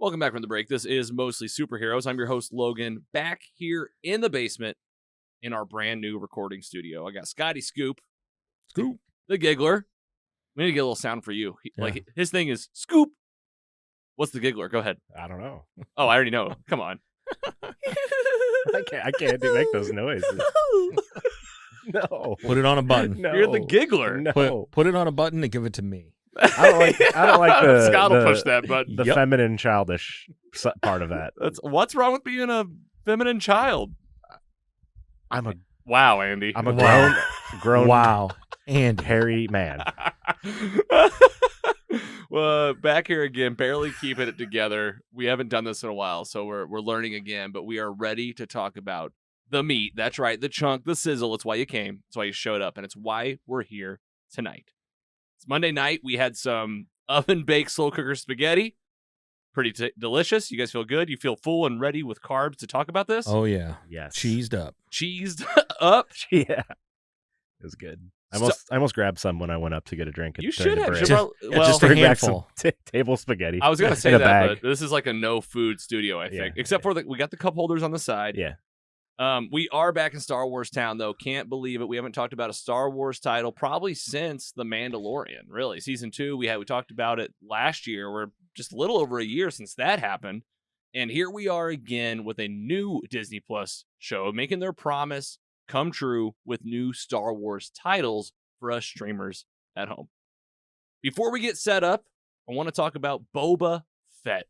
Welcome back from the break. This is Mostly Superheroes. I'm your host, Logan, back here in the basement in our brand new recording studio. I got Scotty Scoop, the Giggler. We need to get a little sound for you. Like his thing is Scoop. What's the Giggler? Go ahead. I don't know. Oh, I already know. Come on. I can't make those noises. No. Put it on a button. No. You're the Giggler. No. Put it on a button and give it to me. I don't like the Scott will push that button. The feminine, childish part of that. What's wrong with being a feminine child? Wow, Andy. I'm a grown Wow, and hairy man. Well, back here again, barely keeping it together. We haven't done this in a while, so we're learning again, but we are ready to talk about the meat. That's right, the chunk, the sizzle. It's why you came. It's why you showed up, and it's why we're here tonight. It's Monday night. We had some oven-baked slow cooker spaghetti. Pretty delicious. You guys feel good? You feel full and ready with carbs to talk about this? oh yeah, Yes. cheesed up. Cheesed up? Yeah. It was good. I almost grabbed some when I went up to get a drink. You should have. Just Well, a bring back some handful. table spaghetti. I was going to say in a that, bag. but this is like a no-food studio, I think. Yeah. Except for we got the cup holders on the side. Yeah. We are back in Star Wars town, though. Can't believe it. We haven't talked about a Star Wars title probably since The Mandalorian, really. Season 2, we talked about it last year. We're just a little over a year since that happened. And here we are again with a new Disney Plus show, making their promise come true with new Star Wars titles for us streamers at home. Before we get set up, I want to talk about Boba Fett.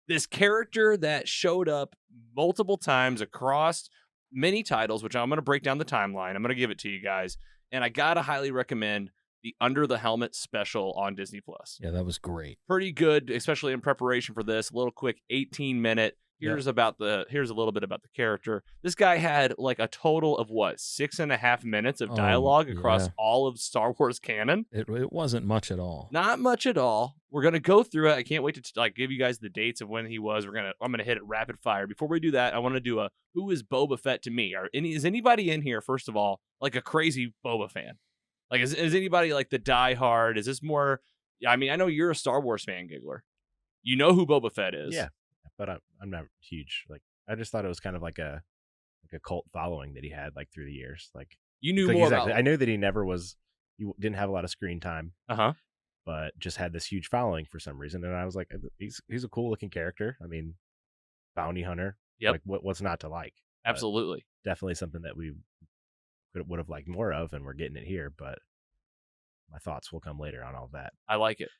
This character that showed up multiple times across many titles, which I'm going to break down the timeline. I'm going to give it to you guys. And I got to highly recommend the Under the Helmet special on Disney+. Yeah, that was great. Pretty good, especially in preparation for this. A little quick 18-minute. Here's a little bit about the character. This guy had like a total of 6.5 minutes of dialogue across all of Star Wars canon. It wasn't much at all. Not much at all. We're gonna go through it. I can't wait to give you guys the dates of when he was. I'm gonna hit it rapid fire. Before we do that, I want to do a who is Boba Fett to me? Is anybody in here, first of all, like a crazy Boba fan? Like is anybody like the diehard? Is this more? I mean, I know you're a Star Wars fan, Giggler. You know who Boba Fett is. Yeah. But I'm not huge. Like I just thought it was kind of like a cult following that he had like through the years. Like you knew more exactly. about. I knew that he didn't have a lot of screen time. But just had this huge following for some reason, and I was like, he's a cool looking character. I mean, bounty hunter. Yep. Like what's not to like? Absolutely. Definitely something that we would have liked more of, and we're getting it here. But my thoughts will come later on all of that. I like it.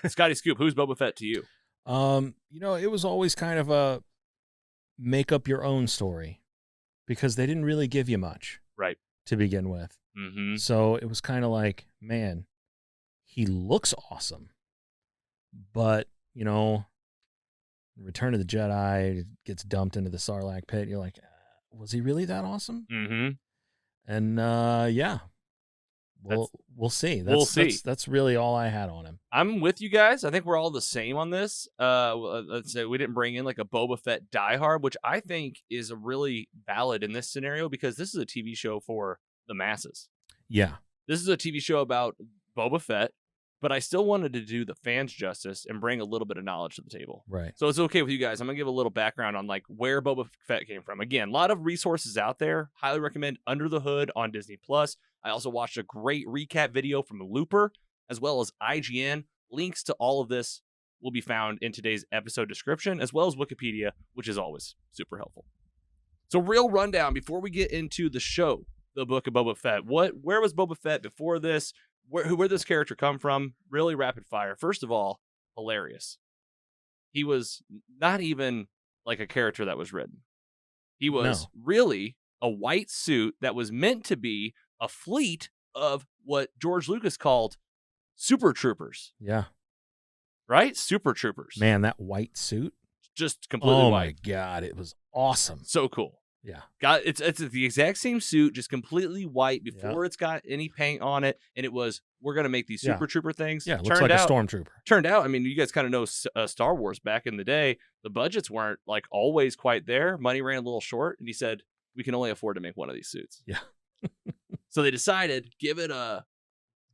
Scotty Scoop, who's Boba Fett to you? It was always kind of a make up your own story because they didn't really give you much, right, to begin with. Mm-hmm. So it was kind of like, man, he looks awesome, but Return of the Jedi gets dumped into the Sarlacc pit. You're like, was he really that awesome? Mm-hmm. And yeah. We'll see. We'll see. That's really all I had on him. I'm with you guys. I think we're all the same on this. Let's say we didn't bring in like a Boba Fett diehard, which I think is really valid in this scenario because this is a TV show for the masses. Yeah. This is a TV show about Boba Fett, but I still wanted to do the fans justice and bring a little bit of knowledge to the table. Right. So it's okay with you guys. I'm going to give a little background on like where Boba Fett came from. Again, a lot of resources out there. Highly recommend Under the Hood on Disney+. I also watched a great recap video from Looper, as well as IGN. Links to all of this will be found in today's episode description, as well as Wikipedia, which is always super helpful. So real rundown before we get into the show, the Book of Boba Fett. Where was Boba Fett before this? Where did this character come from? Really rapid fire. First of all, hilarious. He was not even like a character that was written. He was really a white suit that was meant to be a fleet of what George Lucas called super troopers. Yeah. Right? Super troopers. Man, that white suit. Just completely white. Oh my God. It was awesome. So cool. Yeah. It's the exact same suit, just completely white before it's got any paint on it. And it was, we're going to make these super trooper things. Yeah. It looks like a stormtrooper. Turned out, I mean, you guys kind of know Star Wars back in the day. The budgets weren't like always quite there. Money ran a little short. And he said, we can only afford to make one of these suits. Yeah. So they decided, give it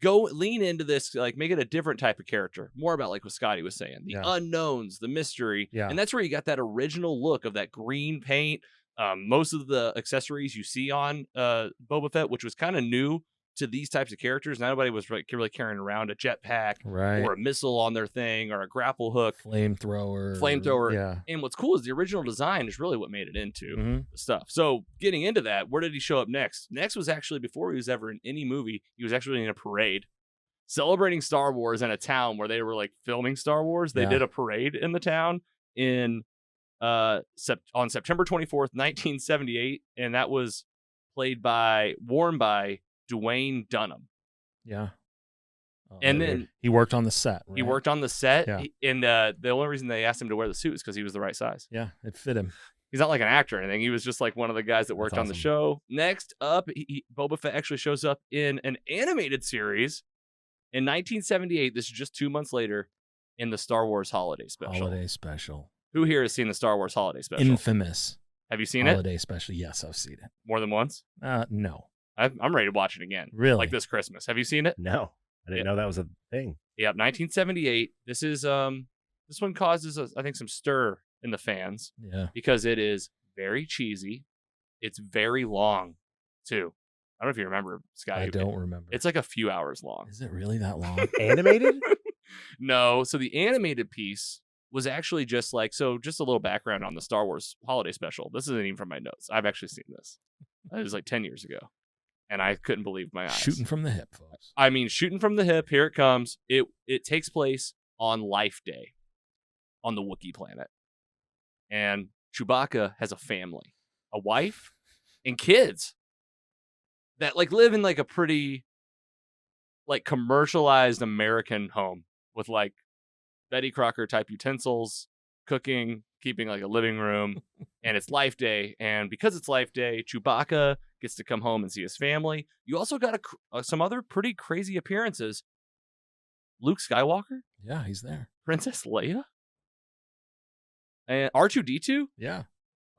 go lean into this, like make it a different type of character, more about like what Scotty was saying, the unknowns, the mystery. And that's where you got that original look of that green paint. Most of the accessories you see on Boba Fett, which was kind of new to these types of characters. Nobody was really carrying around a jetpack or a missile on their thing or a grapple hook. Flamethrower. Yeah. And what's cool is the original design is really what made it into the stuff. So getting into that, where did he show up next? Next was actually before he was ever in any movie. He was actually in a parade celebrating Star Wars in a town where they were like filming Star Wars. They did a parade in the town on September 24th, 1978. And that was worn by Dwayne Dunham. Yeah. And then he worked on the set. Right? He worked on the set. Yeah. And the only reason they asked him to wear the suit is because he was the right size. Yeah, it fit him. He's not like an actor or anything. He was just like one of the guys that worked on the show. Next up, Boba Fett actually shows up in an animated series in 1978. This is just 2 months later in the Star Wars Holiday Special. Who here has seen the Star Wars Holiday Special? Infamous. Have you seen Holiday Special. Yes, I've seen it. More than once? No. I'm ready to watch it again. Really? Like this Christmas. Have you seen it? No. I didn't know that was a thing. Yep, 1978. This is this one causes I think some stir in the fans. Yeah. Because it is very cheesy. It's very long, too. I don't know if you remember, Scotty. I don't remember. It's like a few hours long. Is it really that long? Animated? No. So the animated piece was actually just like, so just a little background on the Star Wars Holiday Special. This isn't even from my notes. I've actually seen this. It was like 10 years ago. And I couldn't believe my eyes. Shooting from the hip, folks. I mean, shooting from the hip. Here it comes. It takes place on Life Day on the Wookiee planet. And Chewbacca has a family, a wife, and kids that like live in like a pretty like commercialized American home with like Betty Crocker type utensils, cooking, keeping like a living room. And it's Life Day. And because it's Life Day, Chewbacca gets to come home and see his family. You also got some other pretty crazy appearances. Luke Skywalker. Yeah, he's there. Princess Leia. And R2-D2. Yeah.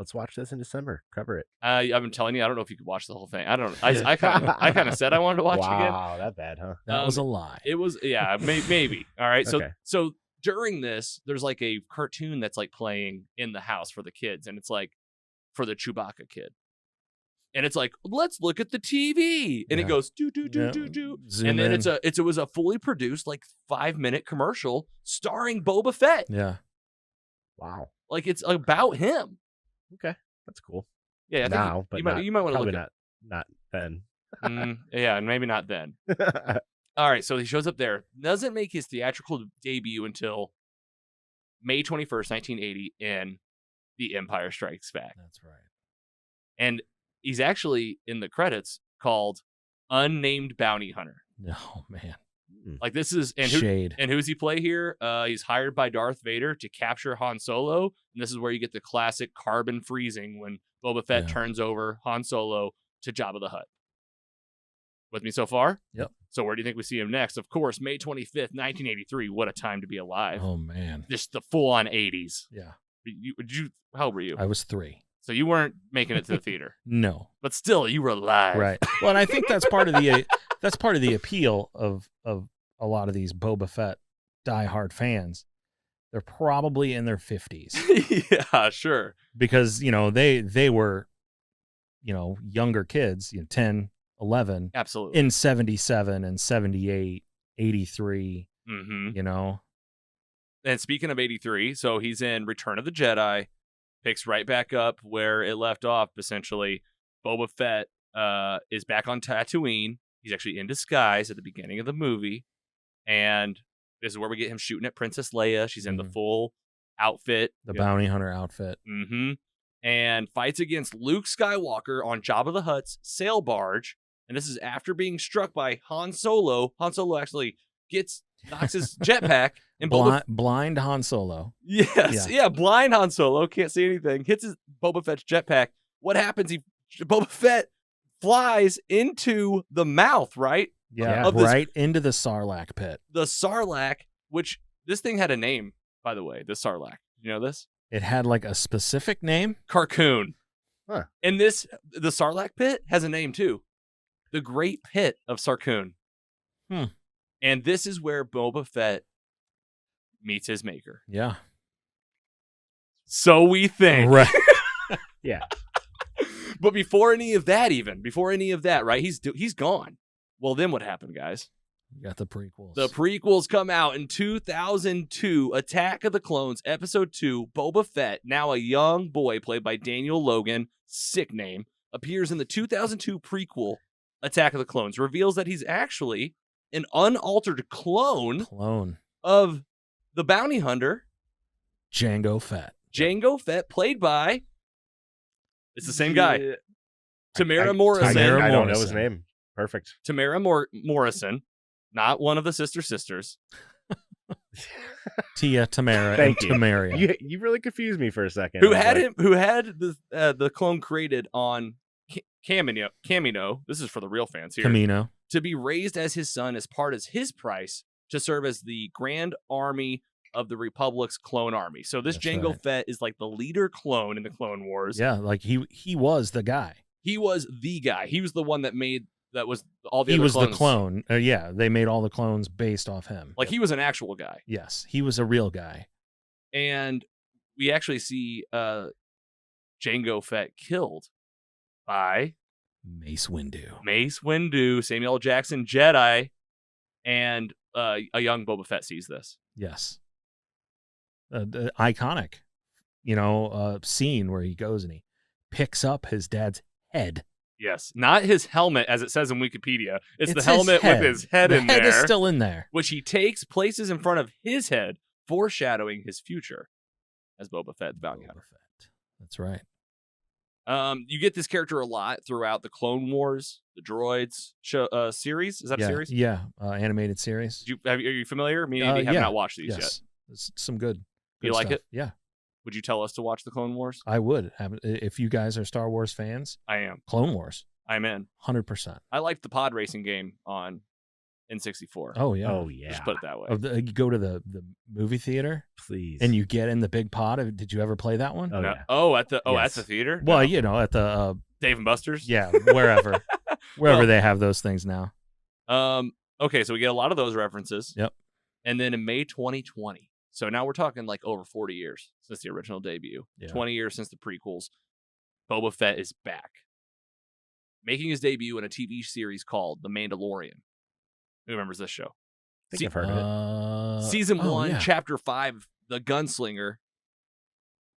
Let's watch this in December. Cover it. I've been telling you, I don't know if you could watch the whole thing. I don't know. I kind of said I wanted to watch it again. Wow, that bad, huh? That was a lie. It was, yeah, maybe. All right. Okay. So during this, there's like a cartoon that's like playing in the house for the kids, and it's like for the Chewbacca kid. And it's like, let's look at the TV. And it goes do. And then it was a fully produced like 5-minute commercial starring Boba Fett. Yeah. Wow. Like it's about him. Okay. That's cool. Yeah. Now, but you might want to look at not then. Yeah, and maybe not then. All right, so he shows up there. Doesn't make his theatrical debut until May 21st, 1980 in The Empire Strikes Back. That's right. And he's actually in the credits called Unnamed Bounty Hunter. Oh, man. Like this is Shade. And who's he play here? He's hired by Darth Vader to capture Han Solo, and this is where you get the classic carbon freezing when Boba Fett turns over Han Solo to Jabba the Hutt. With me so far? Yep. So where do you think we see him next? Of course, May 25th, 1983. What a time to be alive. Oh, man. Just the full-on 80s. Yeah. How old were you? I was 3. So you weren't making it to the theater. No. But still, you were alive. Right. Well, and I think that's part of the appeal of a lot of these Boba Fett diehard fans. They're probably in their 50s. Yeah, sure. Because, they were, younger kids, 10, 11. Absolutely. In 77 and 78, 83, And speaking of 83, so he's in Return of the Jedi, picks right back up where it left off, essentially. Boba Fett is back on Tatooine. He's actually in disguise at the beginning of the movie. And this is where we get him shooting at Princess Leia. She's in the full outfit. The bounty hunter outfit. And fights against Luke Skywalker on Jabba the Hutt's sail barge. And this is after being struck by Han Solo. Han Solo actually knocks his jetpack. And blind Han Solo. Yes. Yeah, blind Han Solo. Can't see anything. Hits his Boba Fett's jetpack. What happens? Boba Fett flies into the mouth, right? Yeah, right into the Sarlacc pit. The Sarlacc, which this thing had a name, by the way, the Sarlacc. You know this? It had like a specific name? Carcoon. Huh. And the Sarlacc pit has a name too. The Great Pit of Sarkoon. And this is where Boba Fett meets his maker. Yeah. So we think. Right. Yeah. But before any of that, right? He's gone. Well, then what happened, guys? We got the prequels. The prequels come out in 2002. Attack of the Clones, Episode 2. Boba Fett, now a young boy played by Daniel Logan, sick name, appears in the 2002 prequel, Attack of the Clones. Reveals that he's actually an unaltered clone of the bounty hunter, Jango Fett. Jango Fett, played by... It's the same guy. Tamara Morrison. Morrison. I don't know his name. Perfect. Tamara Morrison, not one of the sisters. Tia, Tamara, Thank and you. Tamaria. You really confused me for a second. Who had the clone created on Camino. This is for the real fans here. Camino. To be raised as his son as part of his price to serve as the Grand Army of the Republic's clone army. So this Jango Fett is like the leader clone in the Clone Wars. Yeah, like he was the guy. He was the guy. He was the one that was all the he other was clones. The clone. Yeah, they made all the clones based off him. Like he was an actual guy. Yes, he was a real guy. And we actually see Jango Fett killed by Mace Windu, Samuel L. Jackson, Jedi, and a young Boba Fett sees this. Yes. The iconic, scene where he goes and he picks up his dad's head. Yes, not his helmet, as it says in Wikipedia. It's the helmet with his head in there. The head is still in there. Which he places in front of his head, foreshadowing his future as Boba Fett, the bounty hunter. That's right. You get this character a lot throughout the Clone Wars, the Droids series. Is that a series? Yeah, animated series. Are you familiar? Me and Andy have not watched these yet. It's some good you like stuff. it? Yeah. Would you tell us to watch the Clone Wars? I would. If you guys are Star Wars fans. I am. Clone Wars. I'm in. 100%. I liked the pod racing game on N64. Oh, yeah. Oh, yeah. Just put it that way. You go to the movie theater. Please. And you get in the big pod. Did you ever play that one? Oh, no. yeah. Oh, at the theater? Well, no. At the... Dave and Buster's? Yeah, wherever. Wherever they have those things now. Okay, so we get a lot of those references. Yep. And then in May 2020, so now we're talking like over 40 years since the original debut, 20 years since the prequels, Boba Fett is back, making his debut in a TV series called The Mandalorian. Who remembers this show? I think I've heard of it. Season 1, Chapter 5, The Gunslinger.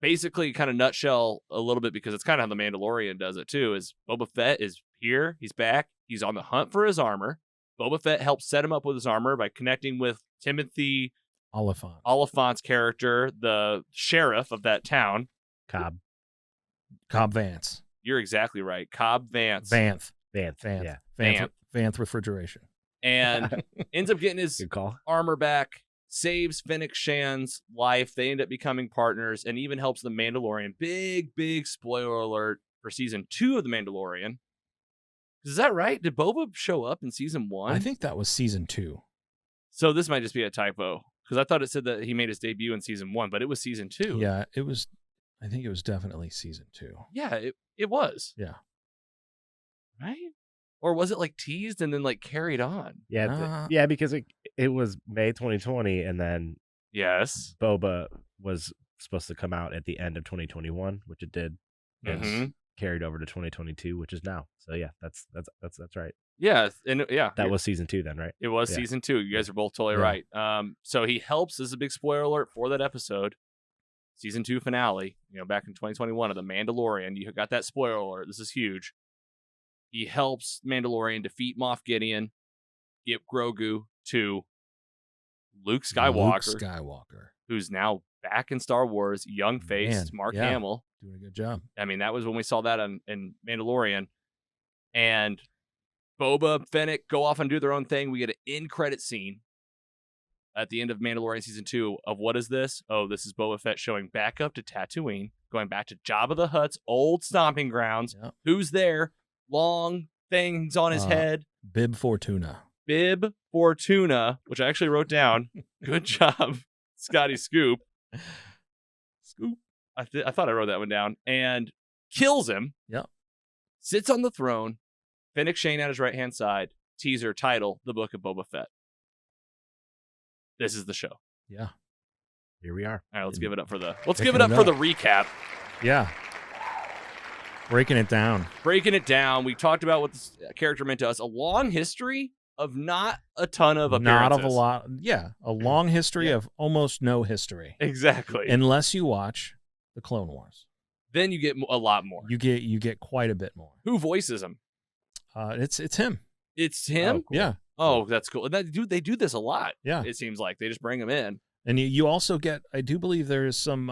Basically, kind of nutshell a little bit, because it's kind of how The Mandalorian does it too, is Boba Fett is here, he's back, he's on the hunt for his armor. Boba Fett helps set him up with his armor by connecting with Timothy Oliphant's character, the sheriff of that town. Cobb Vance. You're exactly right. Cobb Vance. Vanth. Yeah. Vanth refrigeration. And ends up getting his Good call. armor back, saves Fennec Shan's life. They end up becoming partners, and even helps the Mandalorian. Big spoiler alert for season 2 of The Mandalorian. Is that right? Did Boba show up in season 1? I think that was season 2. So this might just be a typo, because I thought it said that he made his debut in season 1, but it was season 2. Yeah, it was. I think it was definitely season 2. Yeah, it was. Yeah. Right? Or was it like teased and then like carried on? Yeah, yeah, because it was May 2020, and then yes, Boba was supposed to come out at the end of 2021, which it did. Mm-hmm. Carried over to 2022, which is now. So yeah, that's right. Yeah, and yeah, that was season 2 then, right? It was season 2. You guys are both totally right. So he helps. This is a big spoiler alert for that episode. Season 2 finale, back in 2021 of The Mandalorian. You got that spoiler alert. This is huge. He helps Mandalorian defeat Moff Gideon, get Grogu to Luke Skywalker, who's now back in Star Wars, young-faced Mark Hamill. Doing a good job. I mean, that was when we saw that in Mandalorian. And Boba, Fennec go off and do their own thing. We get an end-credit scene at the end of Mandalorian Season 2 of what is this? Oh, this is Boba Fett showing back up to Tatooine, going back to Jabba the Hutt's old stomping grounds. Yep. Who's there? Long things on his head. Bib Fortuna, which I actually wrote down. Good job, Scotty Scoop. I thought I wrote that one down. And kills him. Yep. Sits on the throne. Fennec Shane at his right-hand side. teaser title, The Book of Boba Fett. This is the show. Yeah. Here we are. All right, let's give it up for the recap. Yeah. Breaking it down. We talked about what this character meant to us. A long history of not a ton of appearances. Not of a lot. Yeah. A long history of almost no history. Exactly. Unless you watch the Clone Wars. Then you get a lot more. You get quite a bit more. Who voices him? It's him. It's him? Oh, cool. Yeah. Oh, that's cool. They do this a lot. Yeah. It seems like they just bring him in. And you also get, I do believe there's some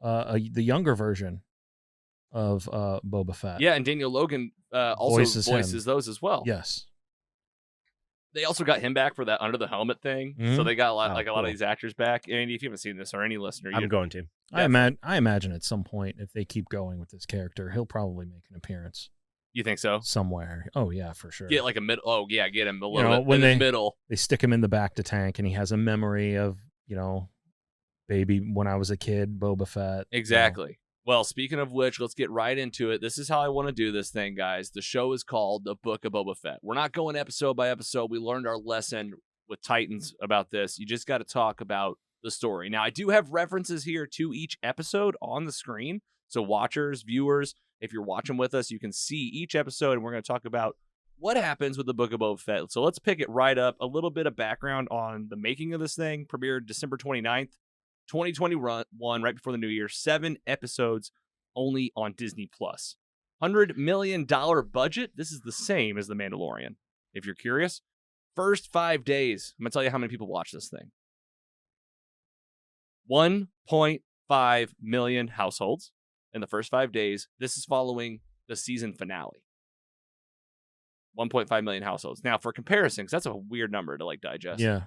the younger version of Boba Fett. Yeah, and Daniel Logan also voices those as well. Yes. They also got him back for that under the helmet thing. Mm-hmm. So they got a lot of these actors back. Andy, if you haven't seen this, or any listener, I'm going to. I imagine at some point, if they keep going with this character, he'll probably make an appearance. You think so? Somewhere. Oh yeah, for sure. Get like a middle. Oh yeah, get him a little bit when in the middle. They stick him in the back to tank, and he has a memory of baby when I was a kid, Boba Fett. Exactly. Well, speaking of which, let's get right into it. This is how I want to do this thing, guys. The show is called The Book of Boba Fett. We're not going episode by episode. We learned our lesson with Titans about this. You just got to talk about the story. Now, I do have references here to each episode on the screen. So watchers, viewers, if you're watching with us, you can see each episode, and we're going to talk about what happens with The Book of Boba Fett. So let's pick it right up. A little bit of background on the making of this thing. Premiered December 29th. 2021, right before the new year. 7 episodes only on Disney Plus. $100 million budget. This is the same as The Mandalorian. If you're curious, first 5 days, I'm gonna tell you how many people watch this thing. 1.5 million households in the first 5 days. This is following the season finale. 1.5 million households. Now, for comparison, because that's a weird number to digest. Yeah.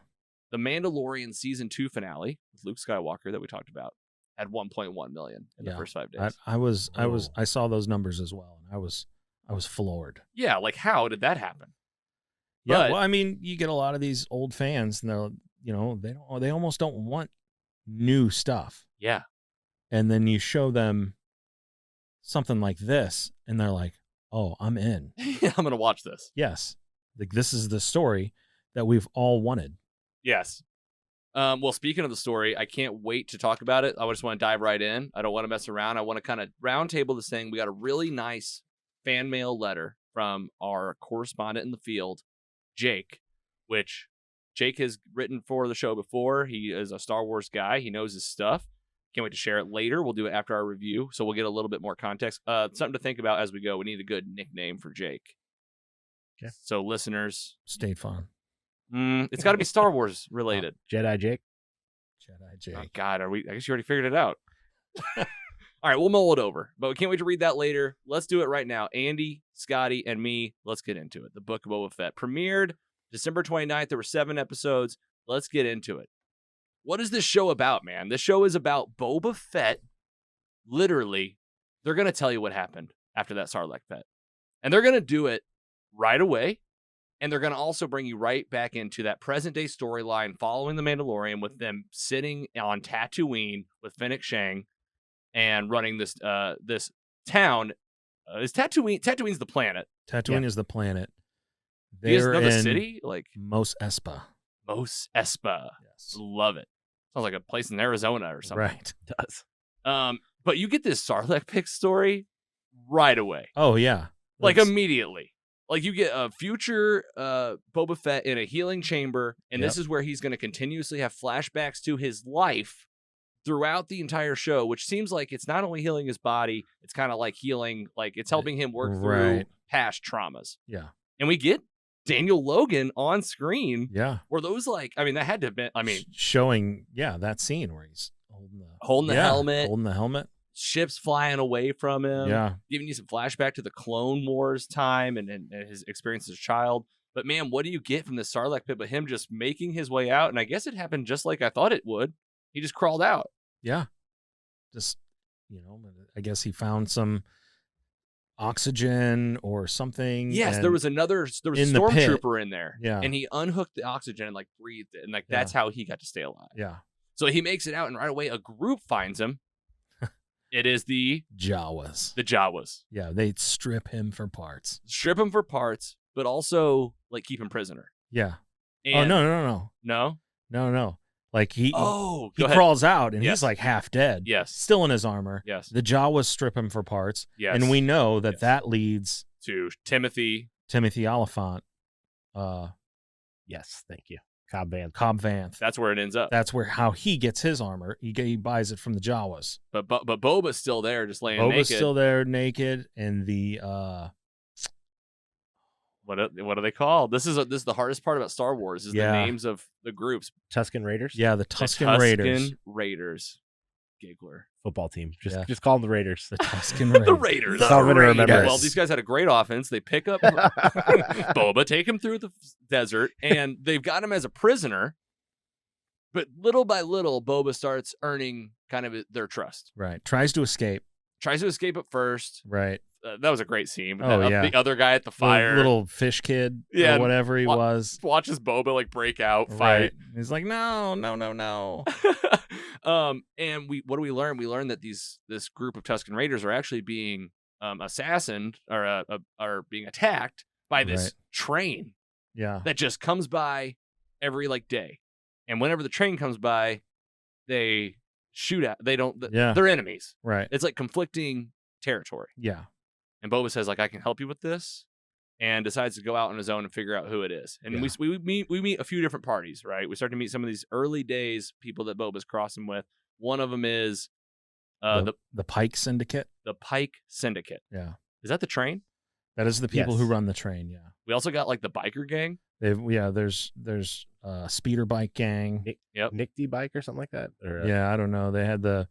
The Mandalorian season 2 finale with Luke Skywalker that we talked about had 1.1 million in the first 5 days. I saw those numbers as well, and I was floored. Yeah, how did that happen? Yeah, well, I mean, you get a lot of these old fans, and they almost don't want new stuff. Yeah, and then you show them something like this, and they're like, "Oh, I'm in. Yeah, I'm gonna watch this." Yes, this is the story that we've all wanted. Yes. Well, speaking of the story, I can't wait to talk about it. I just want to dive right in. I don't want to mess around. I want to kind of round table this thing. We got a really nice fan mail letter from our correspondent in the field, Jake, which Jake has written for the show before. He is a Star Wars guy. He knows his stuff. Can't wait to share it later. We'll do it after our review, so we'll get a little bit more context. Something to think about as we go. We need a good nickname for Jake. Okay. So listeners, State Farm. It's got to be Star Wars related. Jedi Jake. Oh God, I guess you already figured it out. All right, we'll mull it over, but we can't wait to read that later. Let's do it right now. Andy, Scotty, and me. Let's get into it. The Book of Boba Fett premiered December 29th. There were 7 episodes. Let's get into it. What is this show about, man? This show is about Boba Fett. Literally, they're going to tell you what happened after that Sarlacc pit, and they're going to do it right away. And they're going to also bring you right back into that present-day storyline following The Mandalorian with them sitting on Tatooine with Fennec Shang and running this this town. Is Tatooine? Tatooine's the planet. Tatooine is the planet. They're in the city? Mos Espa. Mos Espa. Yes. Love it. Sounds like a place in Arizona or something. Right. It does. But you get this Sarlacc pit story right away. Oh, yeah. Immediately. You get a future Boba Fett in a healing chamber, and this is where he's going to continuously have flashbacks to his life throughout the entire show, which seems like it's not only healing his body, it's kind of like healing, it's helping him work through past traumas. Yeah. And we get Daniel Logan on screen. Yeah. Were those that had to have been, showing, that scene where he's holding the helmet. Holding the helmet. Ships flying away from him. Yeah. Giving you some flashback to the Clone Wars time and his experience as a child. But man, what do you get from the Sarlacc pit but him just making his way out? And I guess it happened just like I thought it would. He just crawled out. Yeah. Just, I guess he found some oxygen or something. Yes, there was a stormtrooper in there. Yeah. And he unhooked the oxygen and breathed it. And that's how he got to stay alive. Yeah. So he makes it out, and right away a group finds him. It is the Jawas. The Jawas. Yeah, they strip him for parts. but also like keep him prisoner. Yeah. And, No. Like he ahead. crawls out and Yes. he's like half dead. Yes. Still in his armor. Yes. The Jawas strip him for parts. Yes. And we know that Yes. that leads to Timothy Oliphant. Yes, thank you. Cobb Vanth. That's where it ends up. That's how he gets his armor. He buys it from the Jawas. But Boba's still there, just laying Boba's naked. still there, naked, and the what are they called? This is the hardest part about Star Wars is the names of the groups. Tusken Raiders. Yeah, the Tusken Raiders. Raiders. Giggler. Football team. Just call them the Raiders. The Tusken Raiders. The Raiders. That's all I'm gonna remember. Well, these guys had a great offense. They pick up Boba, take him through the desert, and they've got him as a prisoner. But little by little, Boba starts earning kind of their trust. Right. Tries to escape at first. Right. That was a great scene. Oh, yeah. The other guy at the fire. Little fish kid or whatever he was. Watches Boba like break out, fight. Right. He's like, no. And what do we learn? We learn that this group of Tusken Raiders are actually being assassined or are being attacked by this train. Yeah. That just comes by every day. And whenever the train comes by, they shoot at. They don't. They're enemies. Right. It's like conflicting territory. Yeah. And Boba says, I can help you with this, and decides to go out on his own and figure out who it is. And we meet a few different parties, right? We start to meet some of these early days people that Boba's crossing with. One of them is the Pike Syndicate. The Pike Syndicate. Yeah. Is that the train? That is the people who run the train, yeah. We also got the biker gang. There's speeder bike gang. Nick D bike or something like that. Or, yeah, I don't know. They had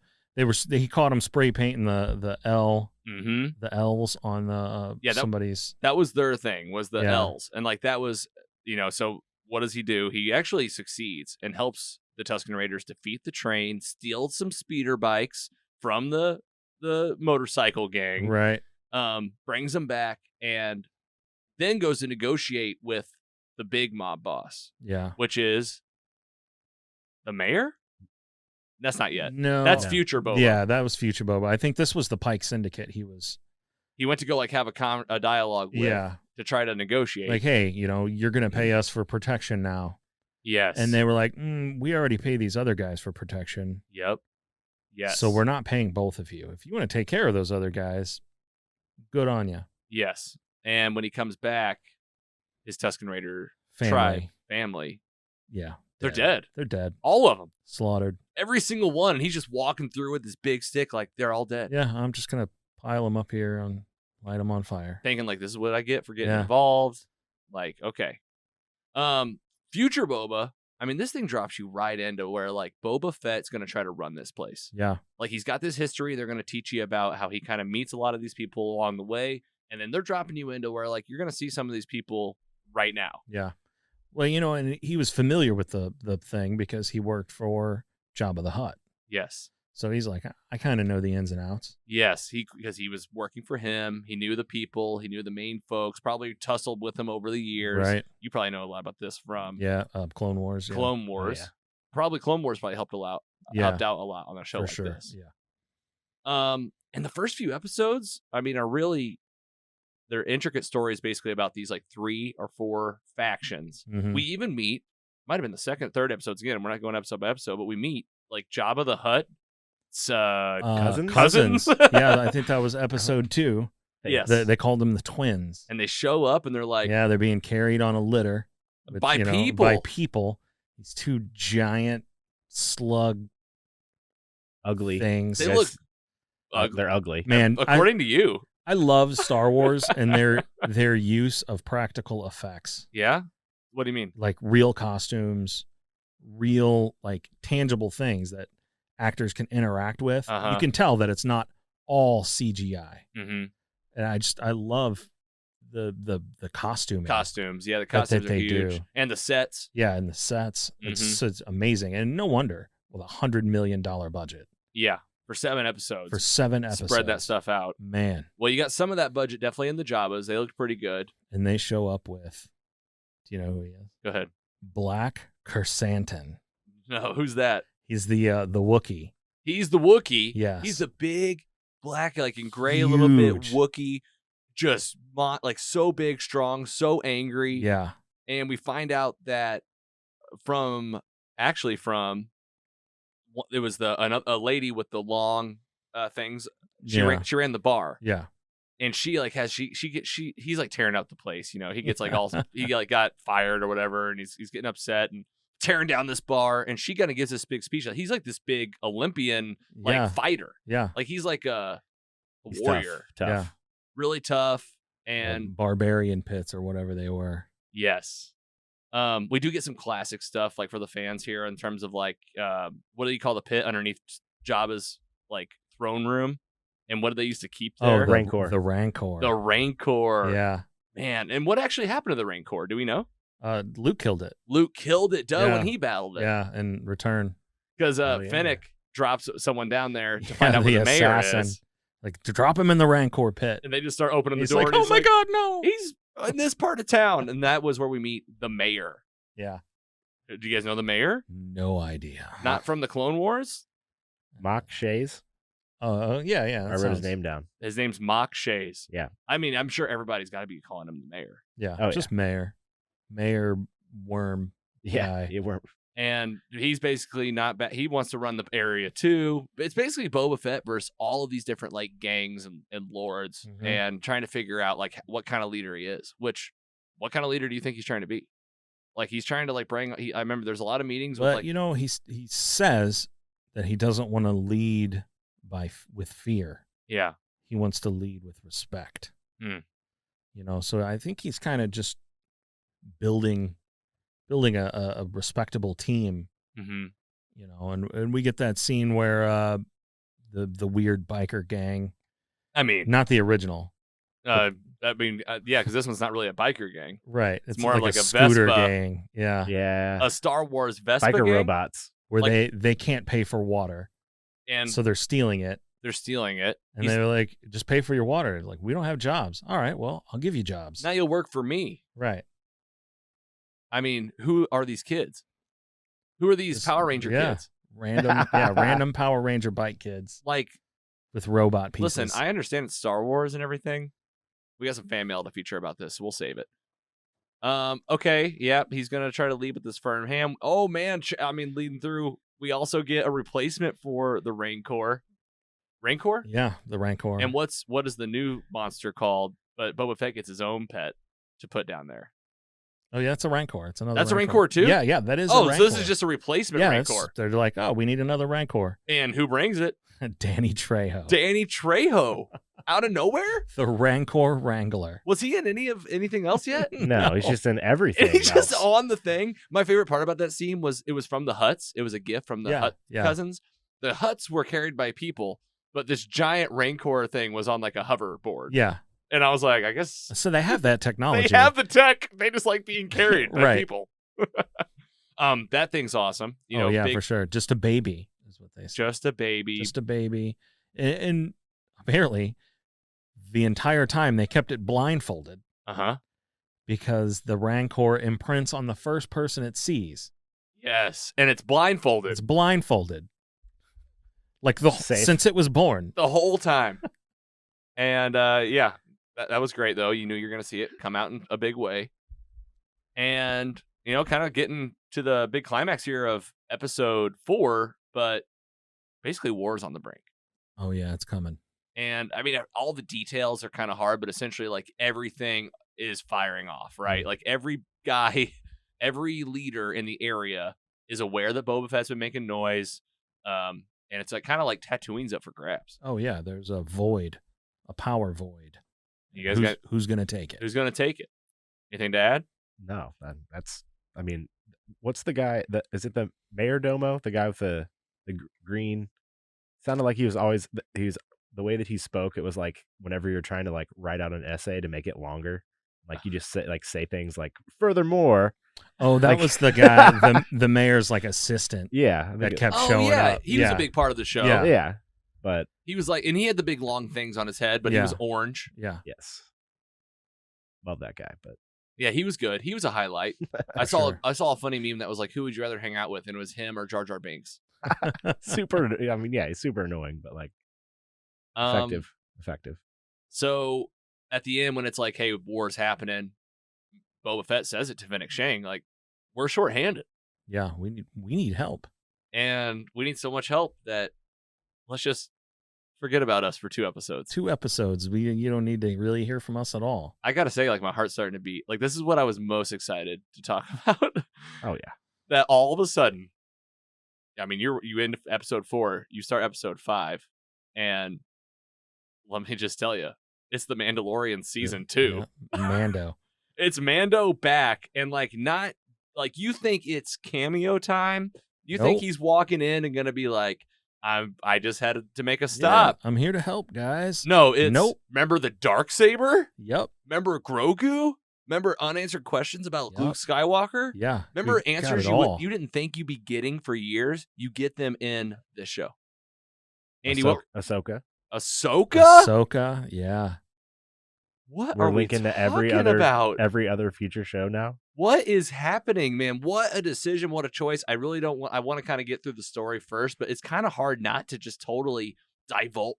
he caught him spray painting the L, the L's on somebody's. That was their thing, was the L's, and that was So what does he do? He actually succeeds and helps the Tusken Raiders defeat the train, steal some speeder bikes from the motorcycle gang, right? Brings them back, and then goes to negotiate with the big mob boss. Yeah, which is the mayor. That's not yet. No. That's future Boba. Yeah, that was future Boba. I think this was the Pike Syndicate. He went to go have a dialogue with to try to negotiate. Hey, you're going to pay us for protection now. Yes. And they were like, we already pay these other guys for protection. Yep. Yes. So we're not paying both of you. If you want to take care of those other guys, good on you. Yes. And when he comes back, his Tusken Raider family. Yeah. They're dead. They're dead. All of them. Slaughtered. Every single one. And he's just walking through with his big stick they're all dead. Yeah, I'm just going to pile them up here and light them on fire. Thinking this is what I get for getting involved. Okay. Future Boba, this thing drops you right into where Boba Fett's going to try to run this place. Yeah. He's got this history. They're going to teach you about how he kind of meets a lot of these people along the way. And then they're dropping you into where you're going to see some of these people right now. Yeah. Well, and he was familiar with the thing because he worked for Jabba the Hutt. Yes. So he's like, I kind of know the ins and outs. Yes, because he was working for him. He knew the people. He knew the main folks. Probably tussled with him over the years. Right. You probably know a lot about this from Clone Wars. Clone Wars. Oh, yeah. Probably Clone Wars probably helped out a lot on a show for this. Yeah. And the first few episodes, are really. They're intricate stories basically about these 3 or 4 factions. Mm-hmm. We even meet, might have been the second, third episodes again. We're not going episode by episode, but we meet Jabba the Hutt. Cousins. Yeah, I think that was episode 2. Yes. They called them the twins. And they show up and they're they're being carried on a litter. By people. By people. These 2 giant slug ugly things. They look they're ugly. Man, according to you. I love Star Wars and their use of practical effects. Yeah? What do you mean? Real costumes, real tangible things that actors can interact with. Uh-huh. You can tell that it's not all CGI. Mm-hmm. And I love the costuming. Costumes. Yeah, the costumes are huge. do. And the sets. Yeah, and the sets. It's amazing. And no wonder with $100 million budget. Yeah. For 7 episodes. Spread that stuff out. Man. Well, you got some of that budget definitely in the Jabbas. They looked pretty good. And they show up with, do you know who he is? Go ahead. Black Krrsantan. No, who's that? He's the Wookiee. He's the Wookiee. Yes. He's the big, black, in gray a little bit, Wookiee. just like so big, strong, so angry. Yeah. And we find out that from it was a lady with the long things. She ran the bar. Yeah. And she like he's like tearing up the place, he gets like he like got fired or whatever, and he's getting upset and tearing down this bar, and she kind of gives this big speech. He's like this big Olympian fighter. Yeah. Like he's like a He's warrior. Tough. Yeah. Really tough. And barbarian pits or whatever they were. Yes. We do get some classic stuff like for the fans here in terms of like what do you call the pit underneath Jabba's like throne room, and what did they used to keep there? Rancor. The Rancor. The Rancor. Yeah. Man, and what actually happened to the Rancor? Do we know? Luke killed it. Luke killed it, when he battled it. Yeah, in return. Because Fennec drops someone down there to find out where the mayor is. Like, to drop him in the Rancor pit. And they just start opening the door. Like, oh my God, no. He's in this part of town. And that was where we meet the mayor. Yeah. Do you guys know the mayor? No idea. Not from the Clone Wars? Mock Shays. Yeah. I wrote his name down. His name's Mock Shays. Yeah. I mean, I'm sure everybody's got to be calling him the mayor. Yeah. Just mayor. Mayor worm guy. Yeah, worm. And he's basically not bad. He wants to run the area too. It's basically Boba Fett versus all of these different like gangs and lords, and trying to figure out like what kind of leader he is. What kind of leader do you think he's trying to be? Like he's trying to like bring. I remember there's a lot of meetings. But with like, he says that he doesn't want to lead with fear. Yeah, he wants to lead with respect. So I think he's kind of just building a respectable team, and we get that scene where the weird biker gang. I mean, not the original. Because this one's not really a biker gang, right? It's more like a scooter Vespa gang. Yeah, a Star Wars Vespa biker gang? robots, where they can't pay for water, and so they're stealing it. And they're like, just pay for your water. Like, we don't have jobs. All right, well, I'll give you jobs. Now you'll work for me, right? I mean, who are these kids? Who are these Power Ranger kids? Random Power Ranger bike kids. Like, with robot pieces. Listen, I understand it's Star Wars and everything. We got some fan mail to feature about this, so we'll save it. Okay, he's going to try to lead with this firm hand. Oh, man, leading through. We also get a replacement for the Rancor. Rancor? Yeah, the Rancor. And what is the new monster called? But Boba Fett gets his own pet to put down there. Oh, yeah, it's a Rancor. It's another. That's a Rancor too? Yeah, that is a Rancor. So this is just a replacement Rancor. They're like, oh, we need another Rancor. And who brings it? Danny Trejo. Danny Trejo. Out of nowhere? The Rancor Wrangler. Was he in anything else yet? No, he's just in everything. He's just on the thing. My favorite part about that scene was it was from the Hutts. It was a gift from the Hutt cousins. The Hutts were carried by people, but this giant Rancor thing was on like a hoverboard. Yeah. And I was like, I guess. So they have that technology. They have the tech. They just like being carried by people. That thing's awesome. For sure. Just a baby is what they say. Just a baby. Just a baby. And apparently, the entire time they kept it blindfolded. Because the Rancor imprints on the first person it sees. Yes. And it's blindfolded. It's blindfolded. Like since it was born. The whole time. And that was great, though. You knew you were going to see it come out in a big way. And, kind of getting to the big climax here of episode 4, but basically war's on the brink. Oh, yeah, it's coming. And, I mean, all the details are kind of hard, but essentially, like, everything is firing off, right? Mm-hmm. Like, every guy, every leader in the area is aware that Boba Fett's been making noise. And it's like kind of like Tatooine's up for grabs. Oh, yeah, there's a void, a power void. You guys who's going to take it? Who's going to take it? Anything to add? No, what's the guy is it the Mayor Domo? The guy with the green sounded like he was the way that he spoke. It was like whenever you're trying to like write out an essay to make it longer, like you just say things like furthermore. Oh, that was the guy, the mayor's like assistant. Yeah. That kept showing up. He was a big part of the show. Yeah. But he was like, and he had the big long things on his head, but he was orange. Yeah. Yes. Love that guy, but yeah, he was good. He was a highlight. I saw a funny meme that was like, who would you rather hang out with? And it was him or Jar Jar Binks. Super. I mean, yeah, he's super annoying, but like effective. So at the end when it's like, hey, war's happening, Boba Fett says it to Fennec Shang, like, we're shorthanded. Yeah, we need help. And we need so much help that let's just forget about us for 2 episodes. 2 episodes. You don't need to really hear from us at all. I got to say, like, my heart's starting to beat. Like, this is what I was most excited to talk about. Oh, yeah. That all of a sudden, I mean, you end episode 4, you start episode 5, and let me just tell you, it's the Mandalorian season 2. Yeah. Mando. It's Mando back, and like not like you think it's cameo time. You think he's walking in and gonna be like, I just had to make a stop. Yeah, I'm here to help, guys. No, it's remember the Darksaber? Yep. Remember Grogu? Remember unanswered questions about Luke Skywalker? Yeah. Remember answers you didn't think you'd be getting for years? You get them in this show. Andy, Ahsoka. Ahsoka? Yeah. What We're are we linking to about? every other future show now. What is happening, man? What a decision, what a choice. I really don't want, I want to kind of get through the story first, but it's kind of hard not to just totally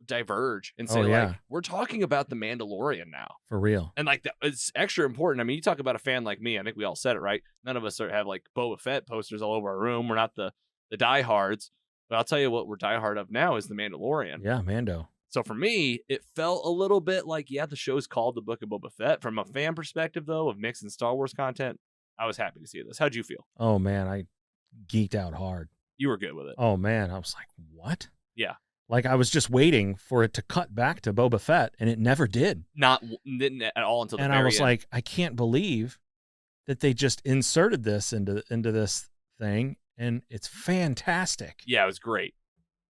diverge and say, like, we're talking about the Mandalorian now. For real. And like, it's extra important. I mean, you talk about a fan like me, I think we all said it, right? None of us have like Boba Fett posters all over our room. We're not the diehards, but I'll tell you what we're diehard of now is the Mandalorian. Yeah, Mando. So for me, it felt a little bit like, the show's called The Book of Boba Fett. From a fan perspective, though, of mixing Star Wars content, I was happy to see this. How'd you feel? Oh, man, I geeked out hard. You were good with it. Oh, man, I was like, what? Yeah. Like, I was just waiting for it to cut back to Boba Fett, and it never did. Didn't at all until the very end. And I was like, I can't believe that they just inserted this into this thing, and it's fantastic. Yeah, it was great.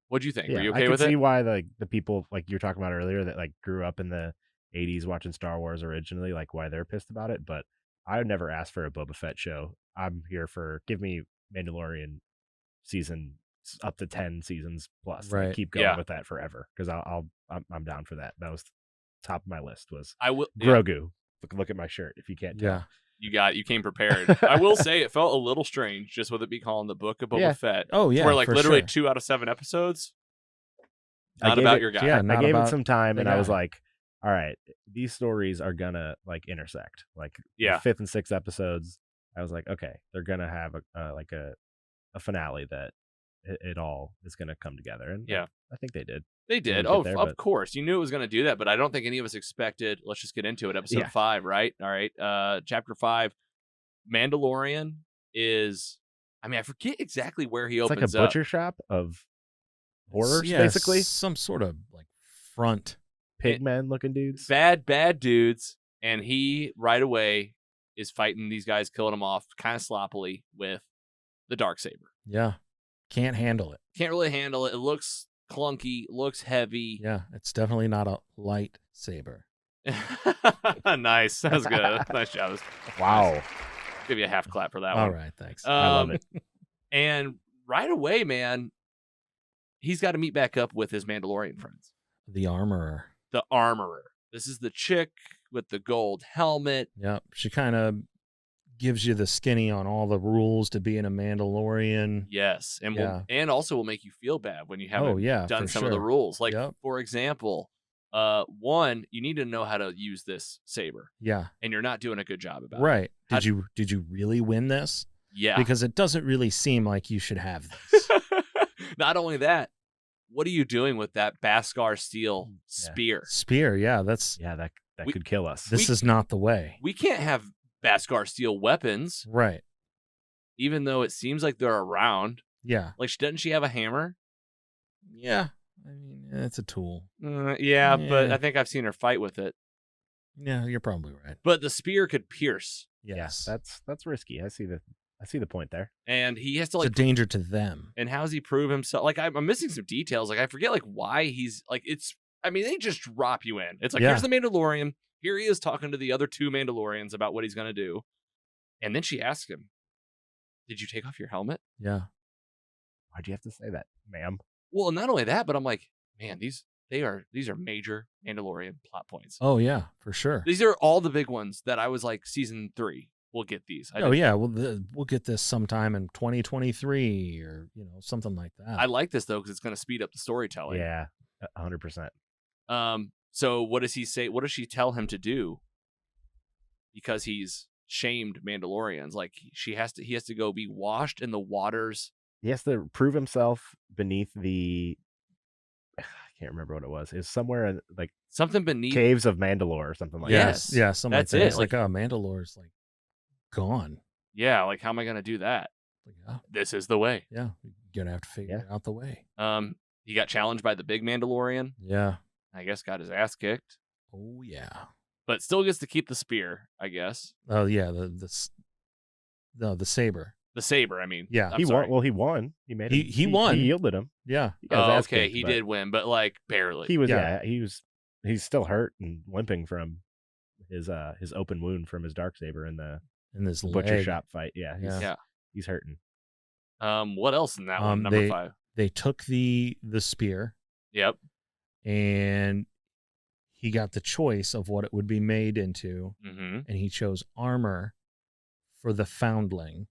What'd you think? Yeah, Were you okay with I it? can see why the people like you were talking about earlier that like grew up in the 80s watching Star Wars originally, like why they're pissed about it. But I would never ask for a Boba Fett show. I'm here for give me Mandalorian season up to 10 seasons plus. Right. Like, keep going with that forever because I'm down for that. That was top of my list was Grogu. Look at my shirt if you can't tell. Yeah. You came prepared. I will say it felt a little strange just with it be calling The Book of Boba Fett. Oh, yeah. Where like literally 2 out of 7 episodes. Not about your guy. Yeah, I gave it some time and I was like, all right, these stories are gonna like intersect. Like the 5th and 6th episodes, I was like, okay, they're gonna have a finale that it all is gonna come together. And I think they did. They did. Of course. You knew it was going to do that, but I don't think any of us expected. Let's just get into it. Episode 5, right? All right. Chapter 5. Mandalorian is, I mean, I forget exactly where he opens up. It's like a butcher shop of horrors, basically. Some sort of like front. Pigmen looking dudes. Bad dudes. And he right away is fighting these guys, killing them off kind of sloppily with the Darksaber. Yeah. Can't handle it. Can't really handle it. It looks clunky, looks heavy. Yeah, it's definitely not a light saber. Nice. That was good. Nice job. Wow. Nice. Give you a half clap for that one. All right, thanks. I love it. And right away, man, he's got to meet back up with his Mandalorian friends. The armorer. This is the chick with the gold helmet. Yep. She kind of gives you the skinny on all the rules to being a Mandalorian. Yes. And and also will make you feel bad when you haven't done some of the rules. Like, for example, 1, you need to know how to use this saber. Yeah. And you're not doing a good job about it. Right. Did you really win this? Yeah. Because it doesn't really seem like you should have this. Not only that, what are you doing with that Beskar steel spear? Spear, that could kill us. This is not the way. We can't have Beskar steel weapons. Right. Even though it seems like they're around. Yeah. Like, doesn't she have a hammer? Yeah. I mean, it's a tool. But I think I've seen her fight with it. Yeah, you're probably right. But the spear could pierce. Yes. Yeah, that's risky. I see the point there. And he has to it's a danger to them. And how does he prove himself? Like, I'm missing some details. Like, I forget like why he's like, they just drop you in. It's like, here's the Mandalorian. Here he is talking to the other 2 Mandalorians about what he's going to do. And then she asks him, did you take off your helmet? Yeah. Why'd you have to say that, ma'am? Well, not only that, but I'm like, man, these are major Mandalorian plot points. Oh, yeah, for sure. These are all the big ones that I was like, season 3, we'll get these. We'll get this sometime in 2023 or, something like that. I like this, though, because it's going to speed up the storytelling. Yeah, 100%. So what does he say? What does she tell him to do? Because he's shamed Mandalorians. Like he has to go be washed in the waters. He has to prove himself beneath the. I can't remember what it was. It's somewhere in like something beneath caves of Mandalore or something like Yes. that. Yeah, something That's like that. it. It's like, oh, Mandalore's like gone. Yeah, like how am I gonna do that? Like, yeah, This is the way. yeah, you're gonna have to figure out the way. He got challenged by the big Mandalorian. Yeah. I guess got his ass kicked. Oh yeah. But still gets to keep the spear, I guess. Oh yeah, the saber. The saber, I mean. Yeah. I'm He sorry. won. Well, he won. He made. He won. He yielded him. Yeah. He got his ass Okay, kicked, he but did win, but like barely. He was. Yeah. Yeah. He's still hurt and limping from his open wound from his darksaber in the In this butcher leg. shop fight. Yeah. Yeah. He's hurting. What else in that one? Number 5. They took the spear Yep. and he got the choice of what it would be made into, Mm-hmm. and he chose armor for the foundling,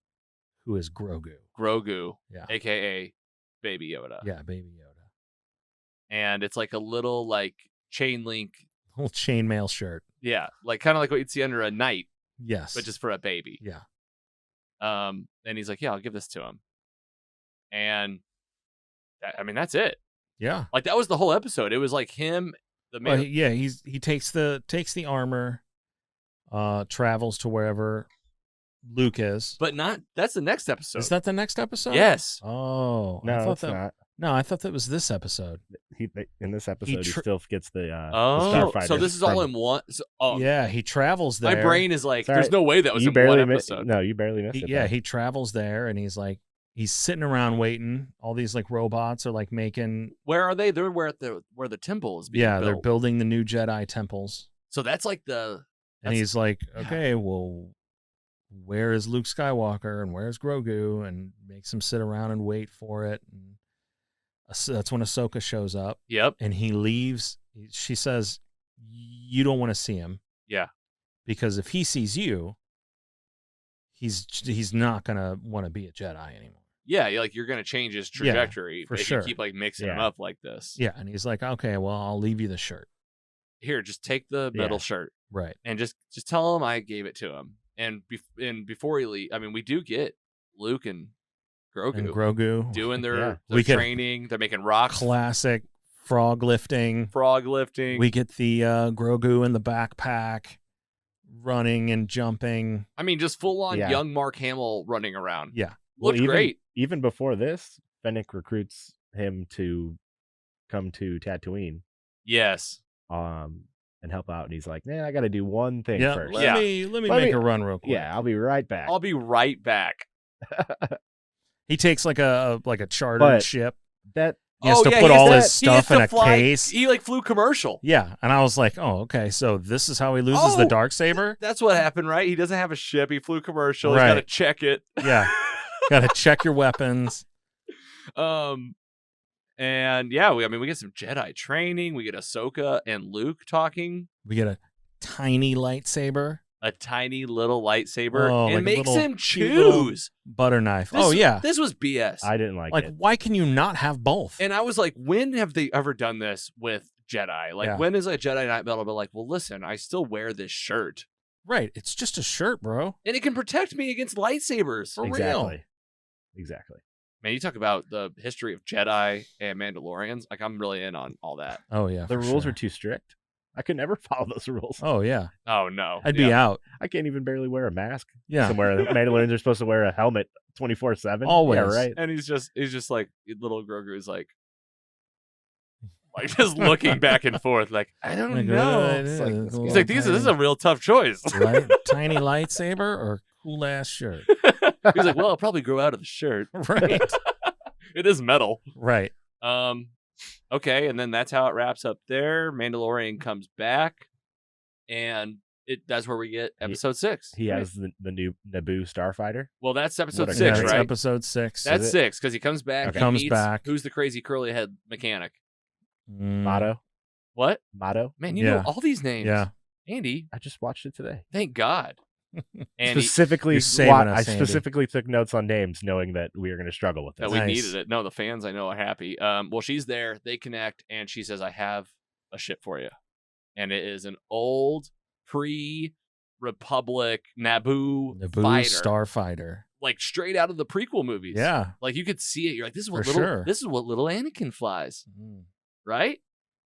who is Grogu. Grogu, Yeah. aka Baby Yoda. Yeah, Baby Yoda. And it's like a little like chain link. Little chainmail shirt. Yeah, like kind of like what you'd see under a knight, Yes. but just for a baby. yeah. And he's like, yeah, I'll give this to him. And that's it. Yeah. Like that was the whole episode. It was like him, the man. Well, he takes the armor, travels to wherever Luke is. But that's the next episode. Is that the next episode? Yes. Oh, I No, thought it's that. not. No, I thought that was this episode. In this episode, he tr- still gets the Oh, so Starfighter this is all from- in one. So, Yeah, he travels there. my brain is like, Sorry. there's no way that was You in barely one missed. episode. No, you barely missed it. Yeah, though. he travels there, and he's sitting around waiting. All these like robots are like making. Where are they? They're where the temple is being built. They're building the new Jedi temples, So that's like and That's- he's like, okay, well, where is Luke Skywalker and where's Grogu? And makes him sit around and wait for it. And that's when Ahsoka shows up. Yep. And he leaves. She says, you don't want to see him. Yeah. Because if he sees you, he's not going to want to be a Jedi anymore. Yeah, like you're gonna change his trajectory for if sure. you keep like mixing him Yeah. up like this. Yeah. And he's like, okay, well, I'll leave you the shirt. Here, just take the metal Yeah. shirt Right. and just tell him I gave it to him. And before he leave, I mean, we do get Luke and Grogu, And Grogu. doing their, Yeah. their We get training. They're making rocks, Classic frog lifting. frog lifting. We get the Grogu in the backpack running and jumping. I mean, just full on Yeah. young Mark Hamill running around. Yeah. Looked great. Even before this, Fennec recruits him to come to Tatooine, Yes. and help out. And he's like, "Nah, I got to do one thing Yeah. first. Let Yeah. me Let make me- a run real quick. Yeah, I'll be right back." I'll be right back. He takes like a chartered But- ship. That He has to yeah, put he all has his to- he has stuff in to a fly- case. He like flew commercial. Yeah. And I was like, oh, okay. So this is how he loses the Oh. Darksaber? That's what happened, right? He doesn't have a ship. He flew commercial. He's Right. got to check it. Yeah. Got to check your weapons. And yeah, we get some Jedi training. We get Ahsoka and Luke talking. We get a tiny lightsaber, A tiny little lightsaber. Oh, it like a makes little him cute little- choose. butter knife. This- This was BS. I didn't like Like, it. why can you not have both? And I was like, when have they ever done this with Jedi? Like, Yeah. when is a Jedi Knight Battle? But like, well, listen, I still wear this shirt, Right. It's just a shirt, bro. and it can protect me against lightsabers. For real. Exactly. Man, you talk about the history of Jedi and Mandalorians. Like, I'm really in on all that. Oh, yeah. The for rules sure. are too strict. I could never follow those rules. Oh, yeah. Oh no, I'd be out. I can't even barely wear a mask. Yeah. Somewhere the Mandalorians are supposed to wear a helmet 24/7. Always. Yeah, right. And he's just like little Grogu is like just looking back and forth, like I don't Like, know. It's like this He's like, this is a real tough choice. tiny lightsaber or cool ass shirt. He's like, well, I'll probably grow out of the shirt. Right. It is metal. Right. Okay, and then that's how it wraps up there. Mandalorian comes back, and that's where we get episode 6. He has the new Naboo starfighter. Well, that's episode What a 6, That's right? episode 6. That's Is it? 6 because he comes back. Okay. He Comes meets- back. Who's the crazy curly head mechanic? Motto. What? Motto. Man, you know Yeah. all these names. Yeah. Andy, I just watched it today. thank God. And Specifically, You're saving us, I Andy. specifically took notes on names, knowing that we were going to struggle with that this. we Nice. needed it. No, the fans I know are happy. Well, she's there. They connect, and she says, "I have a ship for you." and it is an old pre-Republic Naboo fighter, starfighter, like straight out of the prequel movies. Yeah, like you could see it. You're like, this is what this is what little Anakin flies, right?